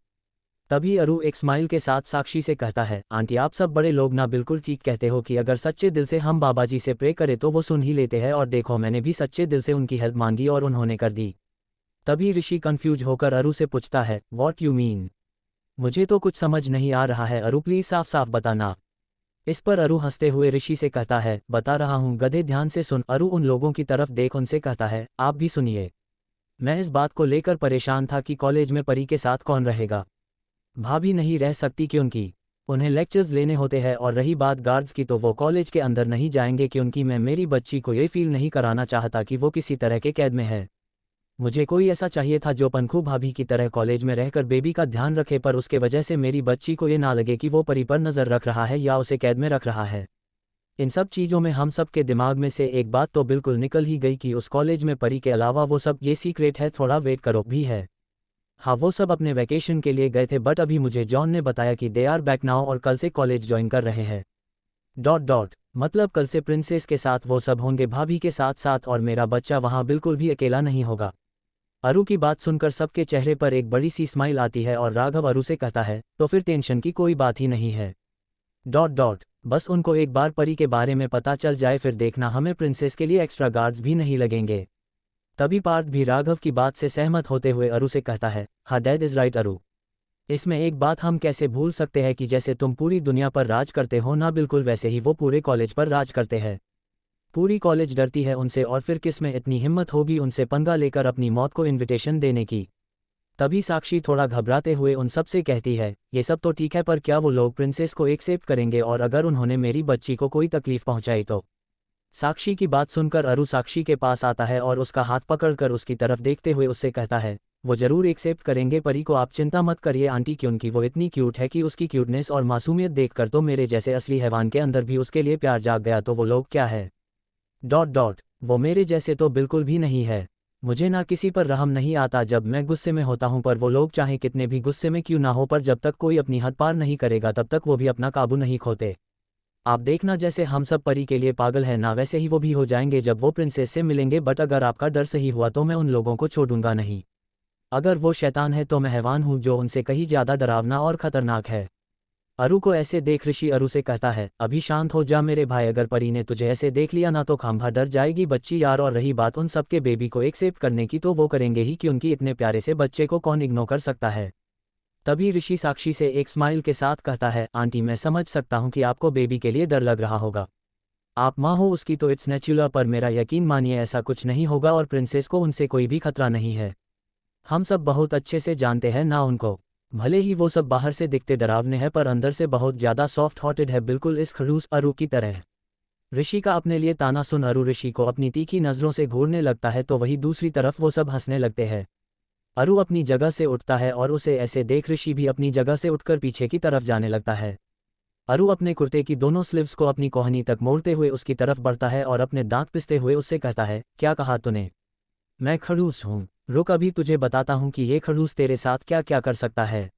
तभी अरु एक स्माइल के साथ साक्षी से कहता है, आंटी आप सब बड़े लोग ना बिल्कुल ठीक कहते हो कि अगर सच्चे दिल से हम बाबाजी से प्रे करें तो वो सुन ही लेते हैं, और देखो मैंने भी सच्चे दिल से उनकी हेल्प मांगी और उन्होंने कर दी। तभी ऋषि कंफ्यूज होकर अरु से पूछता है, व्हाट यू मीन? मुझे तो कुछ समझ नहीं आ रहा है अरु, प्लीज साफ साफ बताना। इस पर अरु हंसते हुए ऋषि से कहता है, बता रहा हूँ गधे, ध्यान से सुन। अरु उन लोगों की तरफ देख उनसे कहता है, आप भी सुनिए। मैं इस बात को लेकर परेशान था कि कॉलेज में परी के साथ कौन रहेगा। भाभी नहीं रह सकती क्योंकि उन्हें लेक्चर्स लेने होते हैं, और रही बात गार्ड्स की तो वो कॉलेज के अंदर नहीं जाएंगे क्योंकि मैं मेरी बच्ची को ये फील नहीं कराना चाहता कि वो किसी तरह के कैद में है। मुझे कोई ऐसा चाहिए था जो पंखू भाभी की तरह कॉलेज में रहकर बेबी का ध्यान रखे, पर उसके वजह से मेरी बच्ची को ये ना लगे कि वो परी पर नज़र रख रहा है या उसे कैद में रख रहा है। इन सब चीज़ों में हम सब के दिमाग में से एक बात तो बिल्कुल निकल ही गई कि उस कॉलेज में परी के अलावा वो सब ये सीक्रेट है, थोड़ा वेट करो भी है। हाँ वो सब अपने वैकेशन के लिए गए थे, बट अभी मुझे जॉन ने बताया कि दे आर बैक नाउ और कल से कॉलेज ज्वाइन कर रहे हैं। मतलब कल से प्रिंसेस के साथ वो सब होंगे, भाभी के साथ साथ, और मेरा बच्चा वहाँ बिल्कुल भी अकेला नहीं होगा। अरु की बात सुनकर सबके चेहरे पर एक बड़ी सी स्माइल आती है और राघव अरु से कहता है, तो फिर टेंशन की कोई बात ही नहीं है। बस उनको एक बार परी के बारे में पता चल जाए, फिर देखना हमें प्रिंसेस के लिए एक्स्ट्रा गार्ड्स भी नहीं लगेंगे। तभी पार्थ भी राघव की बात से सहमत होते हुए अरु से कहता है, हाँ डैड इज़ राइट अरु। इसमें एक बात हम कैसे भूल सकते हैं कि जैसे तुम पूरी दुनिया पर राज करते हो ना, बिल्कुल वैसे ही वो पूरे कॉलेज पर राज करते हैं। पूरी कॉलेज डरती है उनसे, और फिर किस में इतनी हिम्मत होगी उनसे पंगा लेकर अपनी मौत को इन्विटेशन देने की। तभी साक्षी थोड़ा घबराते हुए उन सब से कहती है, ये सब तो ठीक है, पर क्या वो लोग प्रिंसेस को एक्सेप्ट करेंगे, और अगर उन्होंने मेरी बच्ची को कोई तकलीफ पहुंचाई तो? साक्षी की बात सुनकर अरु साक्षी के पास आता है और उसका हाथ पकड़कर उसकी तरफ देखते हुए उससे कहता है, वो जरूर एक्सेप्ट करेंगे परी को, आप चिंता मत करिए आंटी, क्योंकि वो इतनी क्यूट है कि उसकी क्यूटनेस और मासूमियत देखकर तो मेरे जैसे असली हैवान के अंदर भी उसके लिए प्यार जाग गया, तो वो लोग क्या है। वो मेरे जैसे तो बिल्कुल भी नहीं है। मुझे ना किसी पर रहम नहीं आता जब मैं गुस्से में होता हूँ, पर वो लोग चाहे कितने भी गुस्से में क्यों ना हो, पर जब तक कोई अपनी हद पार नहीं करेगा तब तक वो भी अपना काबू नहीं खोते। आप देखना, जैसे हम सब परी के लिए पागल हैं ना, वैसे ही वो भी हो जाएंगे जब वो प्रिंसेस से मिलेंगे। बट अगर आपका डर सही हुआ तो मैं उन लोगों को छोड़ूंगा नहीं। अगर वो शैतान है तो मैं हैवान हूँ जो उनसे कहीं ज़्यादा डरावना और खतरनाक है। अरु को ऐसे देख ऋषि अरु से कहता है, अभी शांत हो जा मेरे भाई, अगर परी ने तुझे ऐसे देख लिया ना तो खामखा डर जाएगी बच्ची यार। और रही बात उन सबके बेबी को एक्सेप्ट करने की, तो वो करेंगे ही, क्योंकि इतने प्यारे से बच्चे को कौन इग्नोर कर सकता है। तभी ऋषि साक्षी से एक स्माइल के साथ कहता है, आंटी मैं समझ सकता हूँ कि आपको बेबी के लिए डर लग रहा होगा, आप माँ हो उसकी तो इट्स नेचुरल, पर मेरा यकीन मानिए ऐसा कुछ नहीं होगा और प्रिंसेस को उनसे कोई भी खतरा नहीं है। हम सब बहुत अच्छे से जानते हैं ना उनको, भले ही वो सब बाहर से दिखते डरावने हैं पर अंदर से बहुत ज़्यादा सॉफ्ट हार्टेड है, बिल्कुल इस खड़ूस अरु की तरह। ऋषि का अपने लिए ताना सुन अरु ऋषि को अपनी तीखी नज़रों से घूरने लगता है, तो वही दूसरी तरफ वो सब हंसने लगते हैं। अरु अपनी जगह से उठता है और उसे ऐसे देख ऋषि भी अपनी जगह से उठकर पीछे की तरफ जाने लगता है। अरु अपने कुर्ते की दोनों स्लीव्स को अपनी कोहनी तक मोड़ते हुए उसकी तरफ बढ़ता है और अपने दांत पिसते हुए उससे कहता है, क्या कहा तूने? मैं खड़ूस हूँ, रुक अभी तुझे बताता हूँ कि ये खड़ूस तेरे साथ क्या क्या कर सकता है।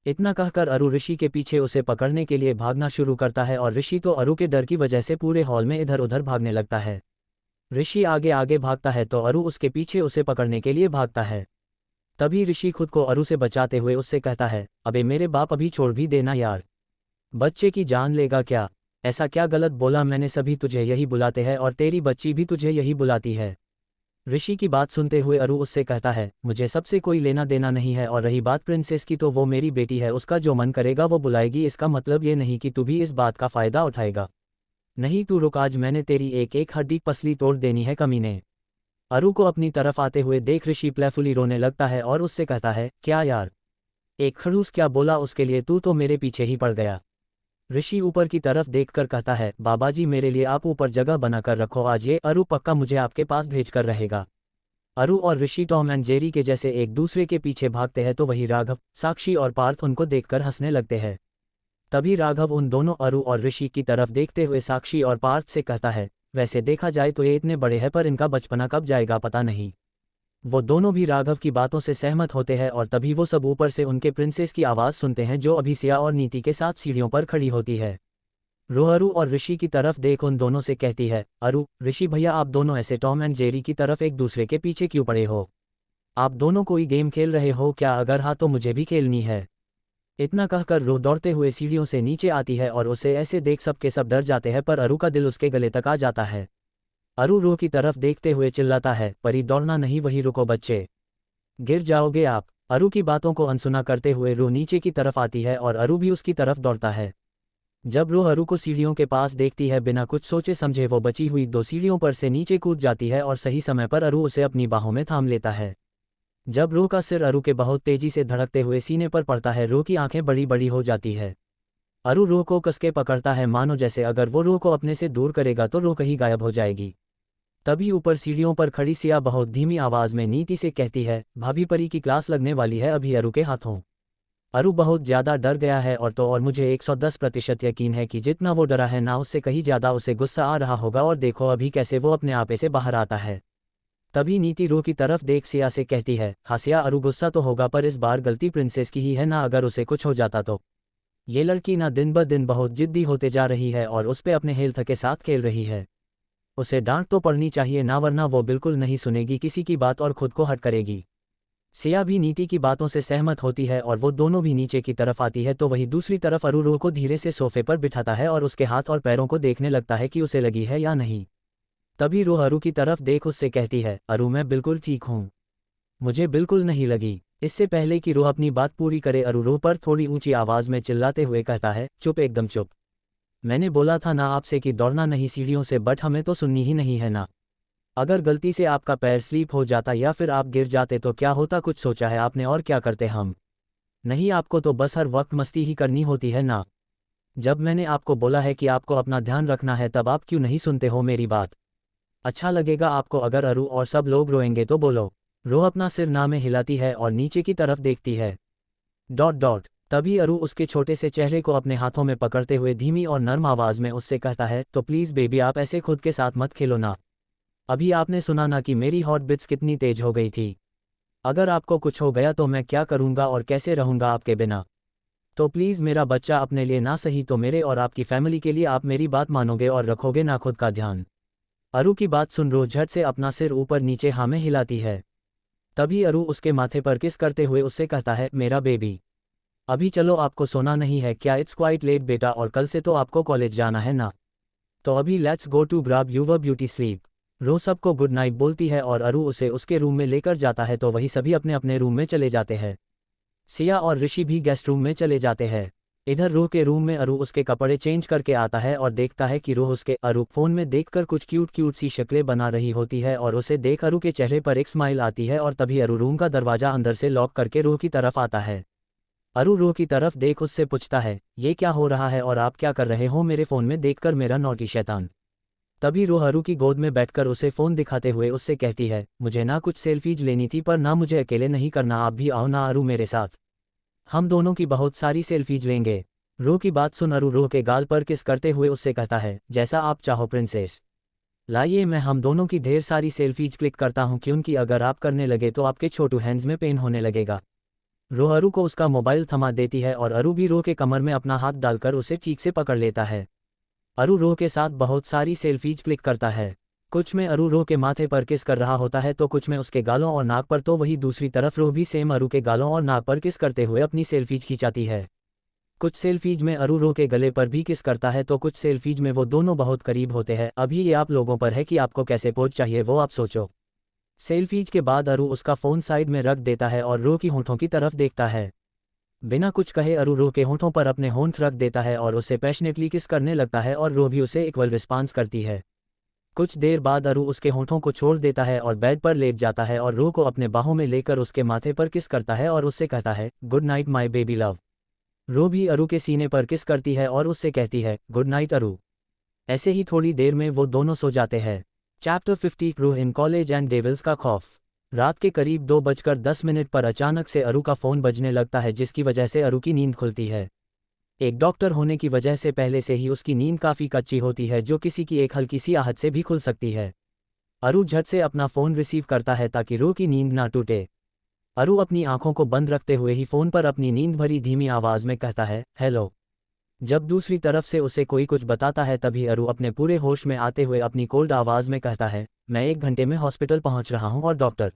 इतना कहकर अरु ऋषि के पीछे उसे पकड़ने के लिए भागना शुरू करता है, और ऋषि तो अरु के डर की वजह से पूरे हॉल में इधर उधर भागने लगता है। ऋषि आगे आगे भागता है तो अरु उसके पीछे उसे पकड़ने के लिए भागता है। तभी ऋषि खुद को अरु से बचाते हुए उससे कहता है, अबे मेरे बाप अभी छोड़ भी देना यार, बच्चे की जान लेगा क्या? ऐसा क्या गलत बोला मैंने, सभी तुझे यही बुलाते हैं और तेरी बच्ची भी तुझे यही बुलाती है। ऋषि की बात सुनते हुए अरु उससे कहता है, मुझे सबसे कोई लेना देना नहीं है, और रही बात प्रिंसेस की तो वो मेरी बेटी है, उसका जो मन करेगा वो बुलाएगी, इसका मतलब ये नहीं कि तू भी इस बात का फ़ायदा उठाएगा। नहीं तू रुक, आज मैंने तेरी एक एक हड्डी पसली तोड़ देनी है कमीने। अरु को अपनी तरफ आते हुए देख ऋषि प्लेफुली रोने लगता है और उससे कहता है, क्या यार, एक खड़ूस क्या बोला उसके लिए, तू तो मेरे पीछे ही पड़ गया। ऋषि ऊपर की तरफ देखकर कहता है, बाबा जी मेरे लिए आप ऊपर जगह बनाकर रखो, आज ये अरु पक्का मुझे आपके पास भेज कर रहेगा। अरु और ऋषि टॉम एंड जेरी के जैसे एक दूसरे के पीछे भागते हैं तो वही राघव, साक्षी और पार्थ उनको देखकर हंसने लगते हैं। तभी राघव उन दोनों अरु और ऋषि की तरफ देखते हुए साक्षी और पार्थ से कहता है, वैसे देखा जाए तो ये इतने बड़े हैं पर इनका बचपना कब जाएगा पता नहीं। वो दोनों भी राघव की बातों से सहमत होते हैं और तभी वो सब ऊपर से उनके प्रिंसेस की आवाज़ सुनते हैं जो अभी सिया और नीति के साथ सीढ़ियों पर खड़ी होती है। रो अरु और ऋषि की तरफ देख उन दोनों से कहती है, अरु, ऋषि भैया आप दोनों ऐसे टॉम एंड जेरी की तरफ एक दूसरे के पीछे क्यों पड़े हो? आप दोनों कोई गेम खेल रहे हो क्या? अगर हाँ तो मुझे भी खेलनी है। इतना कहकर रूह दौड़ते हुए सीढ़ियों से नीचे आती है और उसे ऐसे देख सब के सब डर जाते हैं, पर अरु का दिल उसके गले तक आ जाता है। अरु रूह की तरफ देखते हुए चिल्लाता है, परी दौड़ना नहीं, वही रुको बच्चे, गिर जाओगे आप। अरु की बातों को अनसुना करते हुए रूह नीचे की तरफ आती है और अरु भी उसकी तरफ दौड़ता है। जब रूह अरु को सीढ़ियों के पास देखती है, बिना कुछ सोचे समझे वो बची हुई 2 सीढ़ियों पर से नीचे कूद जाती है और सही समय पर अरु उसे अपनी बाहों में थाम लेता है। जब रूह का सिर अरु के बहुत तेजी से धड़कते हुए सीने पर पड़ता है, रूह की आंखें बड़ी बड़ी हो जाती है। अरु रूह को कसके पकड़ता है, मानो जैसे अगर वो रूह को अपने से दूर करेगा तो रूह कहीं गायब हो जाएगी। तभी ऊपर सीढ़ियों पर खड़ी सिया बहुत धीमी आवाज में नीति से कहती है, भाभी परी की क्लास लगने वाली है अभी अरु के हाथों। अरु बहुत ज़्यादा डर गया है और मुझे 110% यकीन है कि जितना वो डरा है ना उससे कहीं ज़्यादा उसे गुस्सा आ रहा होगा, और देखो अभी कैसे वो अपने आपे से बाहर आता है। तभी नीति रूह की तरफ देख सिया से कहती है, हाँ सिया, अरु गुस्सा तो होगा पर इस बार गलती प्रिंसेस की ही है ना, अगर उसे कुछ हो जाता तो। ये लड़की ना दिन ब दिन बहुत जिद्दी होते जा रही है और उस पे अपने हेल्थ के साथ खेल रही है। उसे डांट तो पड़नी चाहिए ना, वरना वो बिल्कुल नहीं सुनेगी किसी की बात और खुद को हट करेगी। सिया भी नीति की बातों से सहमत होती है और वो दोनों भी नीचे की तरफ आती है तो वही दूसरी तरफ अरु रूह को धीरे से सोफे पर बिठाता है और उसके हाथ और पैरों को देखने लगता है कि उसे लगी है या नहीं। तभी रूह अरु की तरफ देख उससे कहती है, अरु मैं बिल्कुल ठीक हूँ, मुझे बिल्कुल नहीं लगी। इससे पहले कि रूह अपनी बात पूरी करे, अरु रूह पर थोड़ी ऊंची आवाज में चिल्लाते हुए कहता है, चुप, एकदम चुप। मैंने बोला था ना आपसे कि दौड़ना नहीं सीढ़ियों से, बट हमें तो सुननी ही नहीं है ना। अगर गलती से आपका पैर स्लीप हो जाता या फिर आप गिर जाते तो क्या होता, कुछ सोचा है आपने और क्या करते हम? नहीं, आपको तो बस हर वक्त मस्ती ही करनी होती है ना। जब मैंने आपको बोला है कि आपको अपना ध्यान रखना है तब आप क्यों नहीं सुनते हो मेरी बात? अच्छा लगेगा आपको अगर अरु और सब लोग रोएंगे तो बोलो। रूह अपना सिर ना में हिलाती है और नीचे की तरफ देखती है। ... तभी अरु उसके छोटे से चेहरे को अपने हाथों में पकड़ते हुए धीमी और नर्म आवाज में उससे कहता है, तो प्लीज़ बेबी आप ऐसे खुद के साथ मत खेलो ना। अभी आपने सुना ना कि मेरी हॉट बिट्स कितनी तेज हो गई थी। अगर आपको कुछ हो गया तो मैं क्या करूँगा और कैसे रहूँगा आपके बिना? तो प्लीज़ मेरा बच्चा, अपने लिए ना सही तो मेरे और आपकी फैमिली के लिए आप मेरी बात मानोगे और रखोगे ना खुद का ध्यान? अरु की बात सुन रूह झट से अपना सिर ऊपर नीचे हाँ में हिलाती है। तभी अरु उसके माथे पर किस करते हुए उससे कहता है, मेरा बेबी, अभी चलो, आपको सोना नहीं है क्या? इट्स क्वाइट लेट बेटा, और कल से तो आपको कॉलेज जाना है ना। तो अभी let's go to grab your beauty sleep. रूह सबको गुड नाइट बोलती है और अरु उसे उसके रूम में लेकर जाता है तो वही सभी अपने अपने रूम में चले जाते हैं। सिया और ऋषि भी गेस्ट रूम में चले जाते हैं। इधर रूह के रूम में अरु उसके कपड़े चेंज करके आता है और देखता है कि रूह उसके अरु फोन में देखकर कुछ क्यूट क्यूट सी शक्लें बना रही होती है और उसे देख अरु के चेहरे पर एक स्माइल आती है और तभी अरु रूम का दरवाजा अंदर से लॉक करके रूह की तरफ आता है। अरु रूह की तरफ देख उससे पूछता है, ये क्या हो रहा है और आप क्या कर रहे हो मेरे फ़ोन में देखकर मेरा नॉटी शैतान? तभी रूह अरु की गोद में बैठकर उसे फ़ोन दिखाते हुए उससे कहती है, मुझे ना कुछ सेल्फीज लेनी थी पर ना मुझे अकेले नहीं करना, आप भी आओ ना अरु मेरे साथ, हम दोनों की बहुत सारी सेल्फीज लेंगे। रूह की बात सुन अरु रूह के गाल पर किस करते हुए उससे कहता है, जैसा आप चाहो प्रिंसेस, लाइए मैं हम दोनों की ढेर सारी सेल्फीज क्लिक करता हूँ, क्योंकि अगर आप करने लगे तो आपके छोटू हैंड्स में पेन होने लगेगा। रूह अरु को उसका मोबाइल थमा देती है और अरु भी रूह के कमर में अपना हाथ डालकर उसे ठीक से पकड़ लेता है। अरु रूह के साथ बहुत सारी सेल्फीज क्लिक करता है। कुछ में अरु रो के माथे पर किस कर रहा होता है तो कुछ में उसके गालों और नाक पर, तो वही दूसरी तरफ रो भी सेम अरु के गालों और नाक पर किस करते हुए अपनी सेल्फीज खिंचाती है। कुछ सेल्फीज में अरु रो के गले पर भी किस करता है तो कुछ सेल्फीज में वो दोनों बहुत करीब होते हैं। अभी ये आप लोगों पर है कि आपको कैसे पोज चाहिए वो आप सोचो। सेल्फीज के बाद अरु उसका फ़ोन साइड में रख देता है और रो की होंठों की तरफ देखता है। बिना कुछ कहे अरु रो के होंठों पर अपने होंठ रख देता है और उसे पैशनेटली किस करने लगता है और रो भी उसे इक्वल रिस्पांस करती है। कुछ देर बाद अरु उसके होंठों को छोड़ देता है और बेड पर लेट जाता है और रो को अपने बाहों में लेकर उसके माथे पर किस करता है और उससे कहता है, good night my baby love. रो भी अरु के सीने पर किस करती है और उससे कहती है, गुड नाइट अरु। ऐसे ही थोड़ी देर में वो दोनों सो जाते हैं। चैप्टर 50 रू इन कॉलेज एंड डेविल्स का खौफ। रात के करीब 2:10 पर अचानक से अरु का फ़ोन बजने लगता है जिसकी वजह से अरु की नींद खुलती है। एक डॉक्टर होने की वजह से पहले से ही उसकी नींद काफ़ी कच्ची होती है जो किसी की एक हल्की सी आहट से भी खुल सकती है। अरु झट से अपना फ़ोन रिसीव करता है ताकि रो की नींद ना टूटे। अरु अपनी आंखों को बंद रखते हुए ही फ़ोन पर अपनी नींद भरी धीमी आवाज़ में कहता है, हेलो। जब दूसरी तरफ से उसे कोई कुछ बताता है तभी अरु अपने पूरे होश में आते हुए अपनी कोल्ड आवाज़ में कहता है, मैं 1 घंटे में हॉस्पिटल पहुंच रहा हूं और डॉक्टर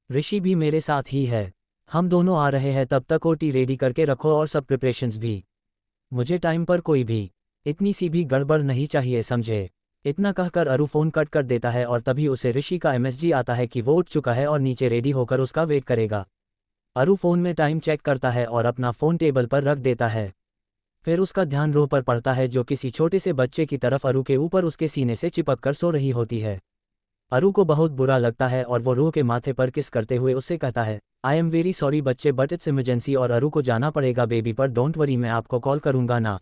ऋषि भी मेरे साथ ही है। हम दोनों आ रहे हैं, तब तक ओटी रेडी करके रखो और सब प्रिपरेशंस भी। मुझे टाइम पर कोई भी इतनी सी भी गड़बड़ नहीं चाहिए, समझे। इतना कहकर अरु फ़ोन कट कर देता है और तभी उसे ऋषि का MSG आता है कि वो उठ चुका है और नीचे रेडी होकर उसका वेट करेगा। अरु फ़ोन में टाइम चेक करता है और अपना फ़ोन टेबल पर रख देता है। फिर उसका ध्यान रो पर पड़ता है जो किसी छोटे से बच्चे की तरफ अरु के ऊपर उसके सीने से चिपक कर सो रही होती है। अरु को बहुत बुरा लगता है और वो रो के माथे पर किस करते हुए उससे कहता है, आई एम वेरी सॉरी बच्चे बट इट्स इमरजेंसी और अरु को जाना पड़ेगा बेबी, पर डोंट वरी मैं आपको कॉल करूंगा ना।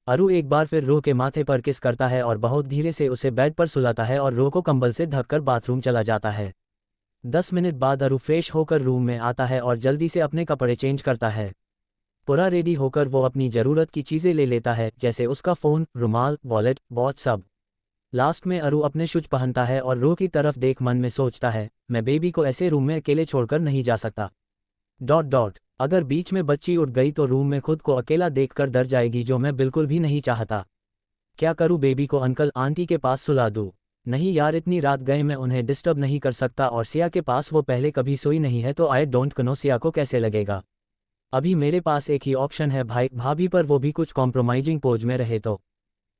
अरु एक बार फिर रो के माथे पर किस करता है और बहुत धीरे से उसे बेड पर सुलाता है और रो को कंबल से ढककर बाथरूम चला जाता है। 10 मिनट बाद अरु फ्रेश होकर रूम में आता है और जल्दी से अपने कपड़े चेंज करता है। पूरा रेडी होकर वो अपनी ज़रूरत की चीज़ें ले लेता है जैसे उसका फ़ोन, रुमाल, वॉलेट, वॉच सब। लास्ट में अरु अपने शूज पहनता है और रो की तरफ देख मन में सोचता है, मैं बेबी को ऐसे रूम में अकेले छोड़कर नहीं जा सकता। अगर बीच में बच्ची उठ गई तो रूम में खुद को अकेला देखकर डर जाएगी जो मैं बिल्कुल भी नहीं चाहता। क्या करूँ, बेबी को अंकल आंटी के पास सुला दूँ? नहीं यार, इतनी रात गए मैं उन्हें डिस्टर्ब नहीं कर सकता और सिया के पास वो पहले कभी सोई नहीं है तो आई डोंट नो सिया को कैसे लगेगा। अभी मेरे पास एक ही ऑप्शन है भाई भाभी, पर वो भी कुछ कॉम्प्रोमाइजिंग पोज में रहे तो।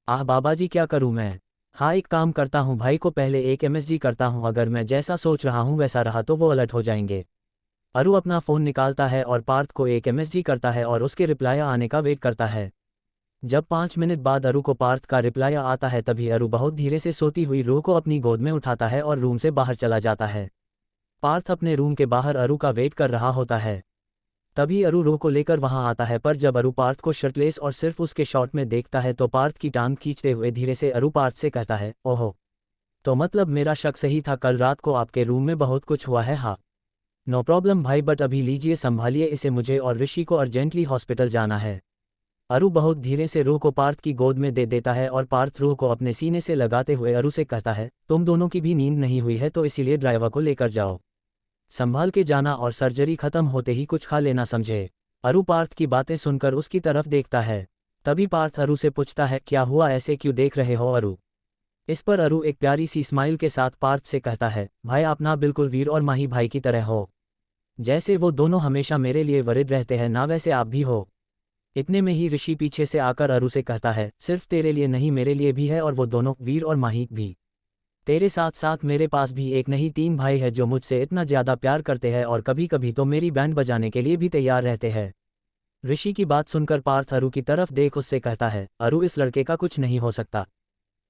आह बाबा जी, क्या करूं मैं? हाँ एक काम करता हूं, भाई को पहले एक MSG करता हूं, अगर मैं जैसा सोच रहा हूं वैसा रहा तो वो अलर्ट हो जाएंगे। अरु अपना फ़ोन निकालता है और पार्थ को एक MSG करता है और उसके रिप्लाई आने का वेट करता है। जब 5 मिनट बाद अरु को पार्थ का रिप्लाई आता है तभी अरु बहुत धीरे से सोती हुई रो को अपनी गोद में उठाता है और रूम से बाहर चला जाता है। पार्थ अपने रूम के बाहर अरु का वेट कर रहा होता है। तभी अरु रो को लेकर वहां आता है, पर जब अरु पार्थ को शर्टलेस और सिर्फ उसके शॉर्ट में देखता है तो पार्थ की टांग खींचते हुए धीरे से अरु पार्थ से कहता है, ओहो, तो मतलब मेरा शक सही था, कल रात को आपके रूम में बहुत कुछ हुआ है। हाँ नो प्रॉब्लम भाई, बट अभी लीजिए संभालिए इसे, मुझे और ऋषि को अर्जेंटली हॉस्पिटल जाना है। अरु बहुत धीरे से रो को पार्थ की गोद में दे देता है और पार्थ रो को अपने सीने से लगाते हुए अरु से कहता है, तुम दोनों की भी नींद नहीं हुई है तो इसीलिए ड्राइवर को लेकर जाओ, संभाल के जाना और सर्जरी खत्म होते ही कुछ खा लेना, समझे। अरु पार्थ की बातें सुनकर उसकी तरफ देखता है। तभी पार्थ अरु से पूछता है, क्या हुआ, ऐसे क्यों देख रहे हो अरु? इस पर अरु एक प्यारी सी स्माइल के साथ पार्थ से कहता है, भाई आप ना बिल्कुल वीर और माही भाई की तरह हो। जैसे वो दोनों हमेशा मेरे लिए वरिड रहते हैं ना, वैसे आप भी हो। इतने में ही ऋषि पीछे से आकर अरु से कहता है, सिर्फ तेरे लिए नहीं मेरे लिए भी है, और वो दोनों वीर और माही भी। तेरे साथ साथ मेरे पास भी एक नहीं 3 भाई है जो मुझसे इतना ज़्यादा प्यार करते हैं और कभी कभी तो मेरी बैंड बजाने के लिए भी तैयार रहते हैं। ऋषि की बात सुनकर पार्थ अरु की तरफ देख उससे कहता है, अरु इस लड़के का कुछ नहीं हो सकता।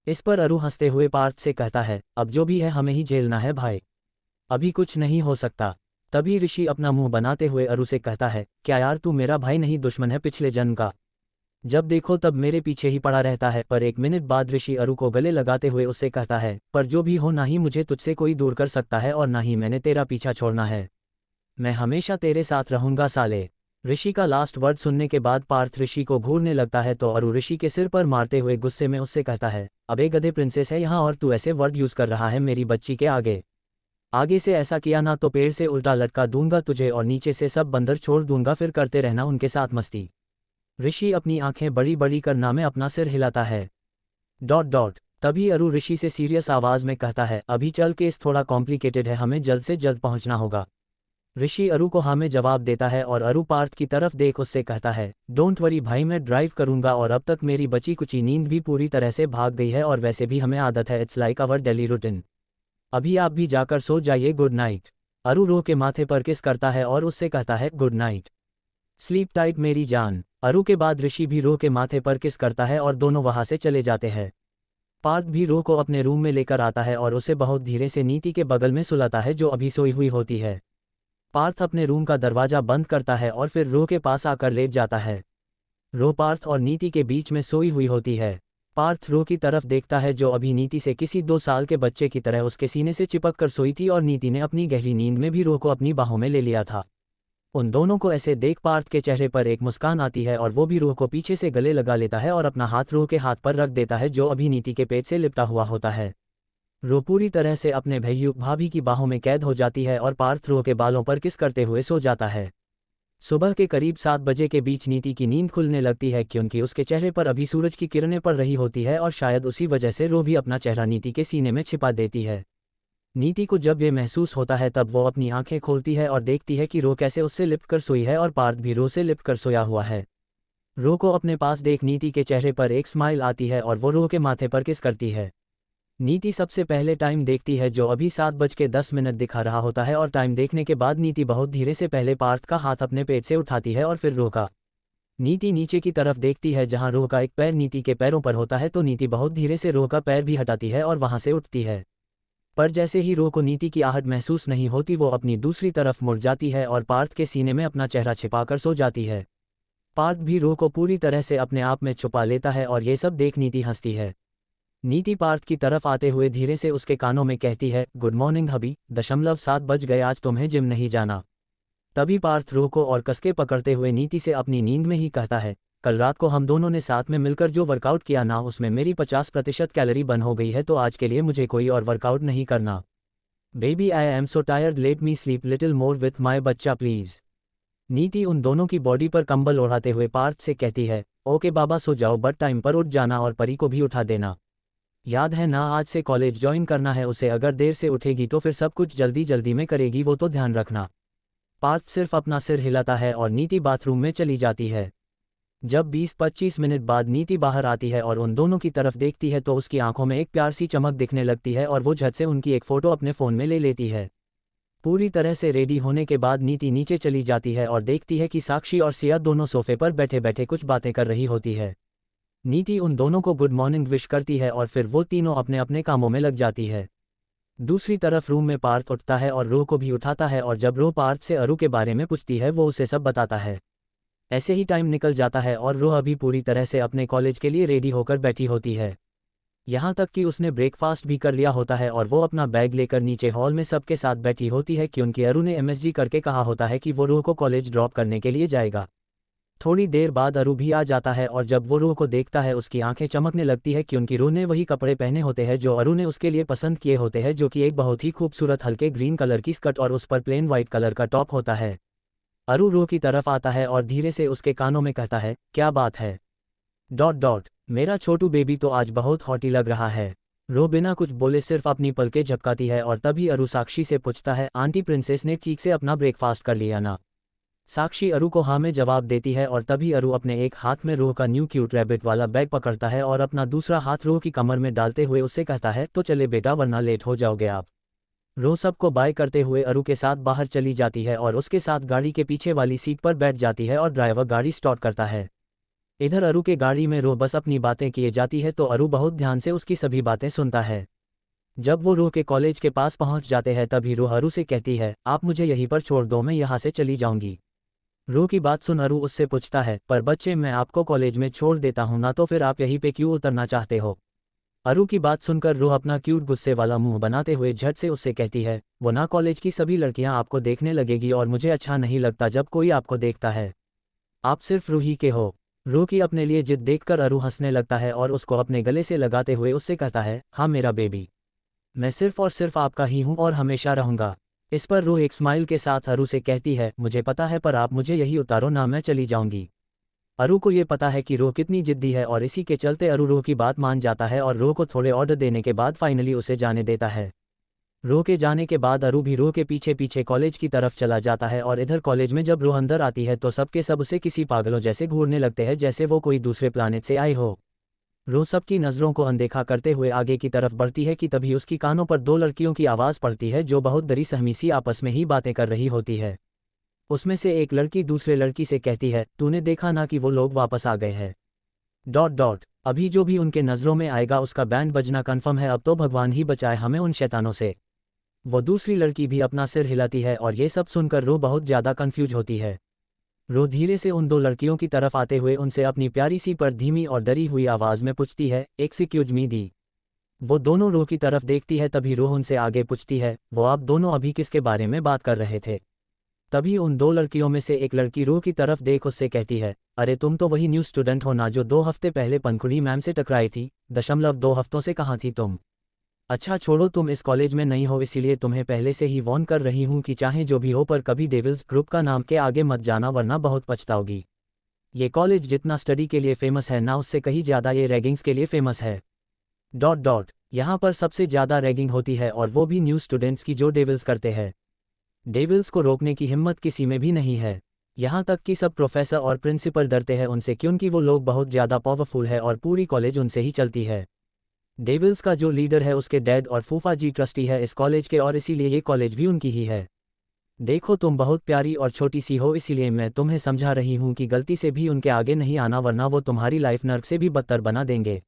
इस पर अरु हंसते हुए पार्थ से कहता है, अब जो भी है हमें ही झेलना है भाई, अभी कुछ नहीं हो सकता। तभी ऋषि अपना मुंह बनाते हुए अरु से कहता है, क्या यार तू मेरा भाई नहीं दुश्मन है पिछले जन्म का? जब देखो तब मेरे पीछे ही पड़ा रहता है। पर 1 मिनट बाद ऋषि अरु को गले लगाते हुए उससे कहता है, पर जो भी हो, ना ही मुझे तुझसे कोई दूर कर सकता है और ना ही मैंने तेरा पीछा छोड़ना है। मैं हमेशा तेरे साथ रहूंगा साले। ऋषि का लास्ट वर्ड सुनने के बाद पार्थ ऋषि को घूरने लगता है तो अरु ऋषि के सिर पर मारते हुए गुस्से में उससे कहता है, अबे गधे, प्रिंसेस है यहाँ और तू ऐसे वर्ड यूज कर रहा है मेरी बच्ची के आगे। आगे से ऐसा किया ना तो पेड़ से उल्टा लटका दूंगा तुझे और नीचे से सब बंदर छोड़ दूंगा, फिर करते रहना उनके साथ मस्ती। ऋषि अपनी आंखें बड़ी बड़ी कर ना में अपना सिर हिलाता है। तभी अरु ऋषि से सीरियस आवाज में कहता है, अभी चल केस थोड़ा कॉम्प्लिकेटेड है, हमें जल्द से जल्द पहुंचना होगा। ऋषि अरु को हाँ में जवाब देता है और अरु पार्थ की तरफ देख उससे कहता है, डोंट वरी भाई, मैं ड्राइव करूंगा और अब तक मेरी बची कुची नींद भी पूरी तरह से भाग गई है और वैसे भी हमें आदत है, it's like our daily routine. अभी आप भी जाकर सो जाइए, गुड नाइट। अरु रो के माथे पर किस करता है और उससे कहता है, गुड नाइट, स्लीप टाइट मेरी जान। अरु के बाद ऋषि भी रो के माथे पर किस करता है और दोनों वहां से चले जाते हैं। पार्थ भी रो को अपने रूम में लेकर आता है और उसे बहुत धीरे से नीति के बगल में सुलाता है जो अभी सोई हुई होती है। पार्थ अपने रूम का दरवाजा बंद करता है और फिर रो के पास आकर लेट जाता है। रो पार्थ और नीति के बीच में सोई हुई होती है। पार्थ रो की तरफ देखता है जो अभी नीति से किसी 2 साल के बच्चे की तरह उसके सीने से चिपक कर सोई थी और नीति ने अपनी गहरी नींद में भी रो को अपनी बाहों में ले लिया था। उन दोनों को ऐसे देख पार्थ के चेहरे पर एक मुस्कान आती है और वो भी रो को पीछे से गले लगा लेता है और अपना हाथ रो के हाथ पर रख देता है जो अभी नीति के पेट से लिपटा हुआ होता है। रो पूरी तरह से अपने भैयू भाभी की बाहों में कैद हो जाती है और पार्थ रो के बालों पर किस करते हुए सो जाता है। सुबह के करीब 7 बजे के बीच नीति की नींद खुलने लगती है क्योंकि उसके चेहरे पर अभी सूरज की किरणें पड़ रही होती है और शायद उसी वजह से रो भी अपना चेहरा नीति के सीने में छिपा देती है। नीति को जब ये महसूस होता है तब वो अपनी आंखें खोलती है और देखती है कि रो कैसे उससे लिपट कर सोई है और पार्थ भी रो से लिपट कर सोया हुआ है। रो को अपने पास देख नीति के चेहरे पर एक स्माइल आती है और वो रो के माथे पर किस करती है। नीति सबसे पहले टाइम देखती है जो अभी 7:10 दिखा रहा होता है और टाइम देखने के बाद नीति बहुत धीरे से पहले पार्थ का हाथ अपने पेट से उठाती है और फिर रो का। नीति नीचे की तरफ देखती है जहां रो का एक पैर नीति के पैरों पर होता है तो नीति बहुत धीरे से रो का पैर भी हटाती है और वहां से उठती है। पर जैसे ही रो को नीति की आहट महसूस नहीं होती वो अपनी दूसरी तरफ मुड़ जाती है और पार्थ के सीने में अपना चेहरा छिपाकर सो जाती है। पार्थ भी रो को पूरी तरह से अपने आप में छुपा लेता है और ये सब देख नीति हंसती है। नीति पार्थ की तरफ आते हुए धीरे से उसके कानों में कहती है, गुड मॉर्निंग हबी, 7 बज गए, आज तुम्हें जिम नहीं जाना। तभी पार्थ रो को और कसके पकड़ते हुए नीति से अपनी नींद में ही कहता है, कल रात को हम दोनों ने साथ में मिलकर जो वर्कआउट किया ना उसमें मेरी 50% कैलोरी बर्न हो गई है तो आज के लिए मुझे कोई और वर्कआउट नहीं करना। Baby I am so tired, let me sleep little more with my बच्चा प्लीज। नीति उन दोनों की बॉडी पर कंबल ओढ़ाते हुए पार्थ से कहती है, ओके बाबा सो जाओ बट टाइम पर उठ जाना और परी को भी उठा देना। याद है ना आज से कॉलेज ज्वाइन करना है उसे, अगर देर से उठेगी तो फिर सब कुछ जल्दी जल्दी में करेगी, वो तो ध्यान रखना। पार्थ सिर्फ अपना सिर हिलाता है और नीति बाथरूम में चली जाती है। जब 20-25 मिनट बाद नीति बाहर आती है और उन दोनों की तरफ देखती है तो उसकी आंखों में एक प्यार सी चमक दिखने लगती है और वो झट से उनकी एक फ़ोटो अपने फ़ोन में ले लेती है। पूरी तरह से रेडी होने के बाद नीति नीचे चली जाती है और देखती है कि साक्षी और सिया दोनों सोफे पर बैठे बैठे कुछ बातें कर रही होती है। नीति उन दोनों को गुड मॉर्निंग विश करती है और फिर वो तीनों अपने अपने कामों में लग जाती है। दूसरी तरफ रूम में पार्थ उठता है और रो को भी उठाता है और जब रो पार्थ से अरु के बारे में पूछती है वो उसे सब बताता है। ऐसे ही टाइम निकल जाता है और रो अभी पूरी तरह से अपने कॉलेज के लिए रेडी होकर बैठी होती है। यहाँ तक कि उसने ब्रेकफास्ट भी कर लिया होता है और वो अपना बैग लेकर नीचे हॉल में सबके साथ बैठी होती है क्योंकि अरु ने MSG करके कहा होता है कि वो रो को कॉलेज ड्रॉप करने के लिए जाएगा। थोड़ी देर बाद अरु भी आ जाता है और जब वो रो को देखता है उसकी आंखें चमकने लगती है क्योंकि रो ने वही कपड़े पहने होते हैं जो अरु ने उसके लिए पसंद किए होते हैं, जो कि एक बहुत ही खूबसूरत हल्के ग्रीन कलर की स्कर्ट और उस पर प्लेन वाइट कलर का टॉप होता है। अरु रो की तरफ आता है और धीरे से उसके कानों में कहता है, क्या बात है? ... मेरा छोटू बेबी तो आज बहुत हॉटी लग रहा है। रो बिना कुछ बोले सिर्फ अपनी पलकें झपकाती है और तभी अरु साक्षी से पूछता है, आंटी प्रिंसेस ने ठीक से अपना ब्रेकफास्ट कर लिया ना? साक्षी अरु को हाँ में जवाब देती है और तभी अरु अपने एक हाथ में रो का न्यू क्यूट रैबिट वाला बैग पकड़ता है और अपना दूसरा हाथ रो की कमर में डालते हुए उससे कहता है, तो चले बेटा वरना लेट हो जाओगे आप। रो सबको बाय करते हुए अरु के साथ बाहर चली जाती है और उसके साथ गाड़ी के पीछे वाली सीट पर बैठ जाती है और ड्राइवर गाड़ी स्टार्ट करता है। इधर अरु के गाड़ी में रो बस अपनी बातें किए जाती है तो अरु बहुत ध्यान से उसकी सभी बातें सुनता है। जब वो रो के कॉलेज के पास पहुंच जाते हैं तभी रो अरु से कहती है, आप मुझे यहीं पर छोड़ दो, मैं यहाँ से चली जाऊंगी। रो की बात सुन अरु उससे पूछता है, पर बच्चे मैं आपको कॉलेज में छोड़ देता हूँ ना, तो फिर आप यहीं पे क्यों उतरना चाहते हो? अरु की बात सुनकर रो अपना क्यूट गुस्से वाला मुंह बनाते हुए झट से उससे कहती है, वो ना कॉलेज की सभी लड़कियां आपको देखने लगेगी और मुझे अच्छा नहीं लगता जब कोई आपको देखता है। आप सिर्फ रूही के हो। रो की अपने लिए जिद देखकर अरु हंसने लगता है और उसको अपने गले से लगाते हुए उससे कहता है, हाँ मेरा बेबी, मैं सिर्फ और सिर्फ आपका ही हूँ और हमेशा रहूँगा। इस पर रो एक स्माइल के साथ अरु से कहती है, मुझे पता है पर आप मुझे यही उतारो ना, मैं चली जाऊंगी। अरु को ये पता है कि रो कितनी जिद्दी है और इसी के चलते अरु रो की बात मान जाता है और रो को थोड़े ऑर्डर देने के बाद फाइनली उसे जाने देता है। रो के जाने के बाद अरु भी रो के पीछे पीछे कॉलेज की तरफ चला जाता है और इधर कॉलेज में जब रो अंदर आती है तो सबके सब उसे किसी पागलों जैसे घूरने लगते हैं जैसे वो कोई दूसरे प्लानेट से आई हो। रो सबकी नज़रों को अनदेखा करते हुए आगे की तरफ बढ़ती है कि तभी उसकी कानों पर दो लड़कियों की आवाज़ पड़ती है जो बहुत डरी सहमी सी आपस में ही बातें कर रही होती है। उसमें से एक लड़की दूसरे लड़की से कहती है, तूने देखा ना कि वो लोग वापस आ गए हैं। अभी जो भी उनके नज़रों में आएगा उसका बैंड बजना कन्फर्म है, अब तो भगवान ही बचाए हमें उन शैतानों से। वो दूसरी लड़की भी अपना सिर हिलाती है और ये सब सुनकर रो बहुत ज़्यादा कन्फ्यूज होती है। रो धीरे से उन दो लड़कियों की तरफ आते हुए उनसे अपनी प्यारी सी पर धीमी और डरी हुई आवाज़ में पूछती है, एक्सक्यूज मी दी। वो दोनों रो की तरफ देखती है, तभी रो उनसे आगे पूछती है, वो आप दोनों अभी किसके बारे में बात कर रहे थे। तभी उन दो लड़कियों में से एक लड़की रो की तरफ देख उससे कहती है, अरे तुम तो वही न्यू स्टूडेंट हो ना जो 2 हफ्ते पहले पंखुड़ी मैम से टकराई थी। 2 हफ्तों से कहाँ थी तुम। अच्छा छोड़ो, तुम इस कॉलेज में नहीं हो इसीलिए तुम्हें पहले से ही वॉर्न कर रही हूँ कि चाहे जो भी हो पर कभी डेविल्स ग्रुप का नाम के आगे मत जाना वरना बहुत पछताओगी। ये कॉलेज जितना स्टडी के लिए फेमस है ना उससे कहीं ज़्यादा ये रैगिंग्स के लिए फेमस है। यहाँ पर सबसे ज़्यादा रैगिंग होती है और वो भी न्यू स्टूडेंट्स की जो डेविल्स करते हैं। डेविल्स को रोकने की हिम्मत किसी में भी नहीं है। यहाँ तक कि सब प्रोफेसर और प्रिंसिपल डरते हैं उनसे क्योंकि वो लोग बहुत ज़्यादा पावरफुल है और पूरी कॉलेज उनसे ही चलती है। डेविल्स का जो लीडर है उसके डैड और फूफा जी ट्रस्टी है इस कॉलेज के और इसीलिए ये कॉलेज भी उनकी ही है। देखो तुम बहुत प्यारी और छोटी सी हो इसीलिए मैं तुम्हें समझा रही हूँ कि गलती से भी उनके आगे नहीं आना वरना वो तुम्हारी लाइफ नर्क से भी बदतर बना देंगे।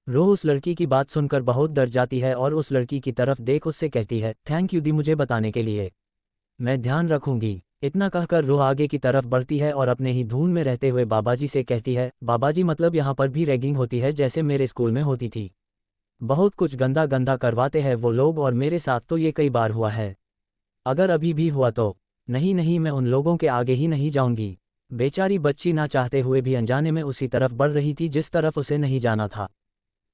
रो उस लड़की की बात सुनकर बहुत डर जाती है और उस लड़की की तरफ देख उससे कहती है, थैंक यू दी मुझे बताने के लिए, मैं ध्यान रखूंगी। इतना कहकर रो आगे की तरफ बढ़ती है और अपने ही धुन में रहते हुए बाबाजी से कहती है, बाबाजी मतलब यहाँ पर भी रैगिंग होती है जैसे मेरे स्कूल में होती थी। बहुत कुछ गंदा गंदा करवाते हैं वो लोग और मेरे साथ तो ये कई बार हुआ है। अगर अभी भी हुआ तो नहीं मैं उन लोगों के आगे ही नहीं जाऊंगी। बेचारी बच्ची ना चाहते हुए भी अनजाने में उसी तरफ बढ़ रही थी जिस तरफ उसे नहीं जाना था।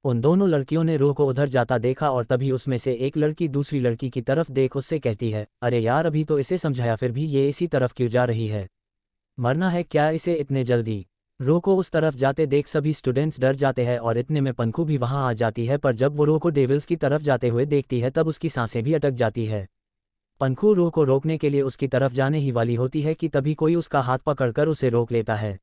उन दोनों लड़कियों ने रो को उधर जाता देखा और तभी उसमें से एक लड़की दूसरी लड़की की तरफ देख उससे कहती है, अरे यार अभी तो इसे समझाया फिर भी ये इसी तरफ क्यों जा रही है, मरना है क्या इसे इतने जल्दी। रो को उस तरफ जाते देख सभी स्टूडेंट्स डर जाते हैं और इतने में पंखू भी वहां आ जाती है पर जब वो रो को डेविल्स की तरफ जाते हुए देखती है तब उसकी सांसें भी अटक जाती है। पंखू रो को रोकने के लिए उसकी तरफ जाने ही वाली होती है कि तभी कोई उसका हाथ पकड़कर उसे रोक लेता है।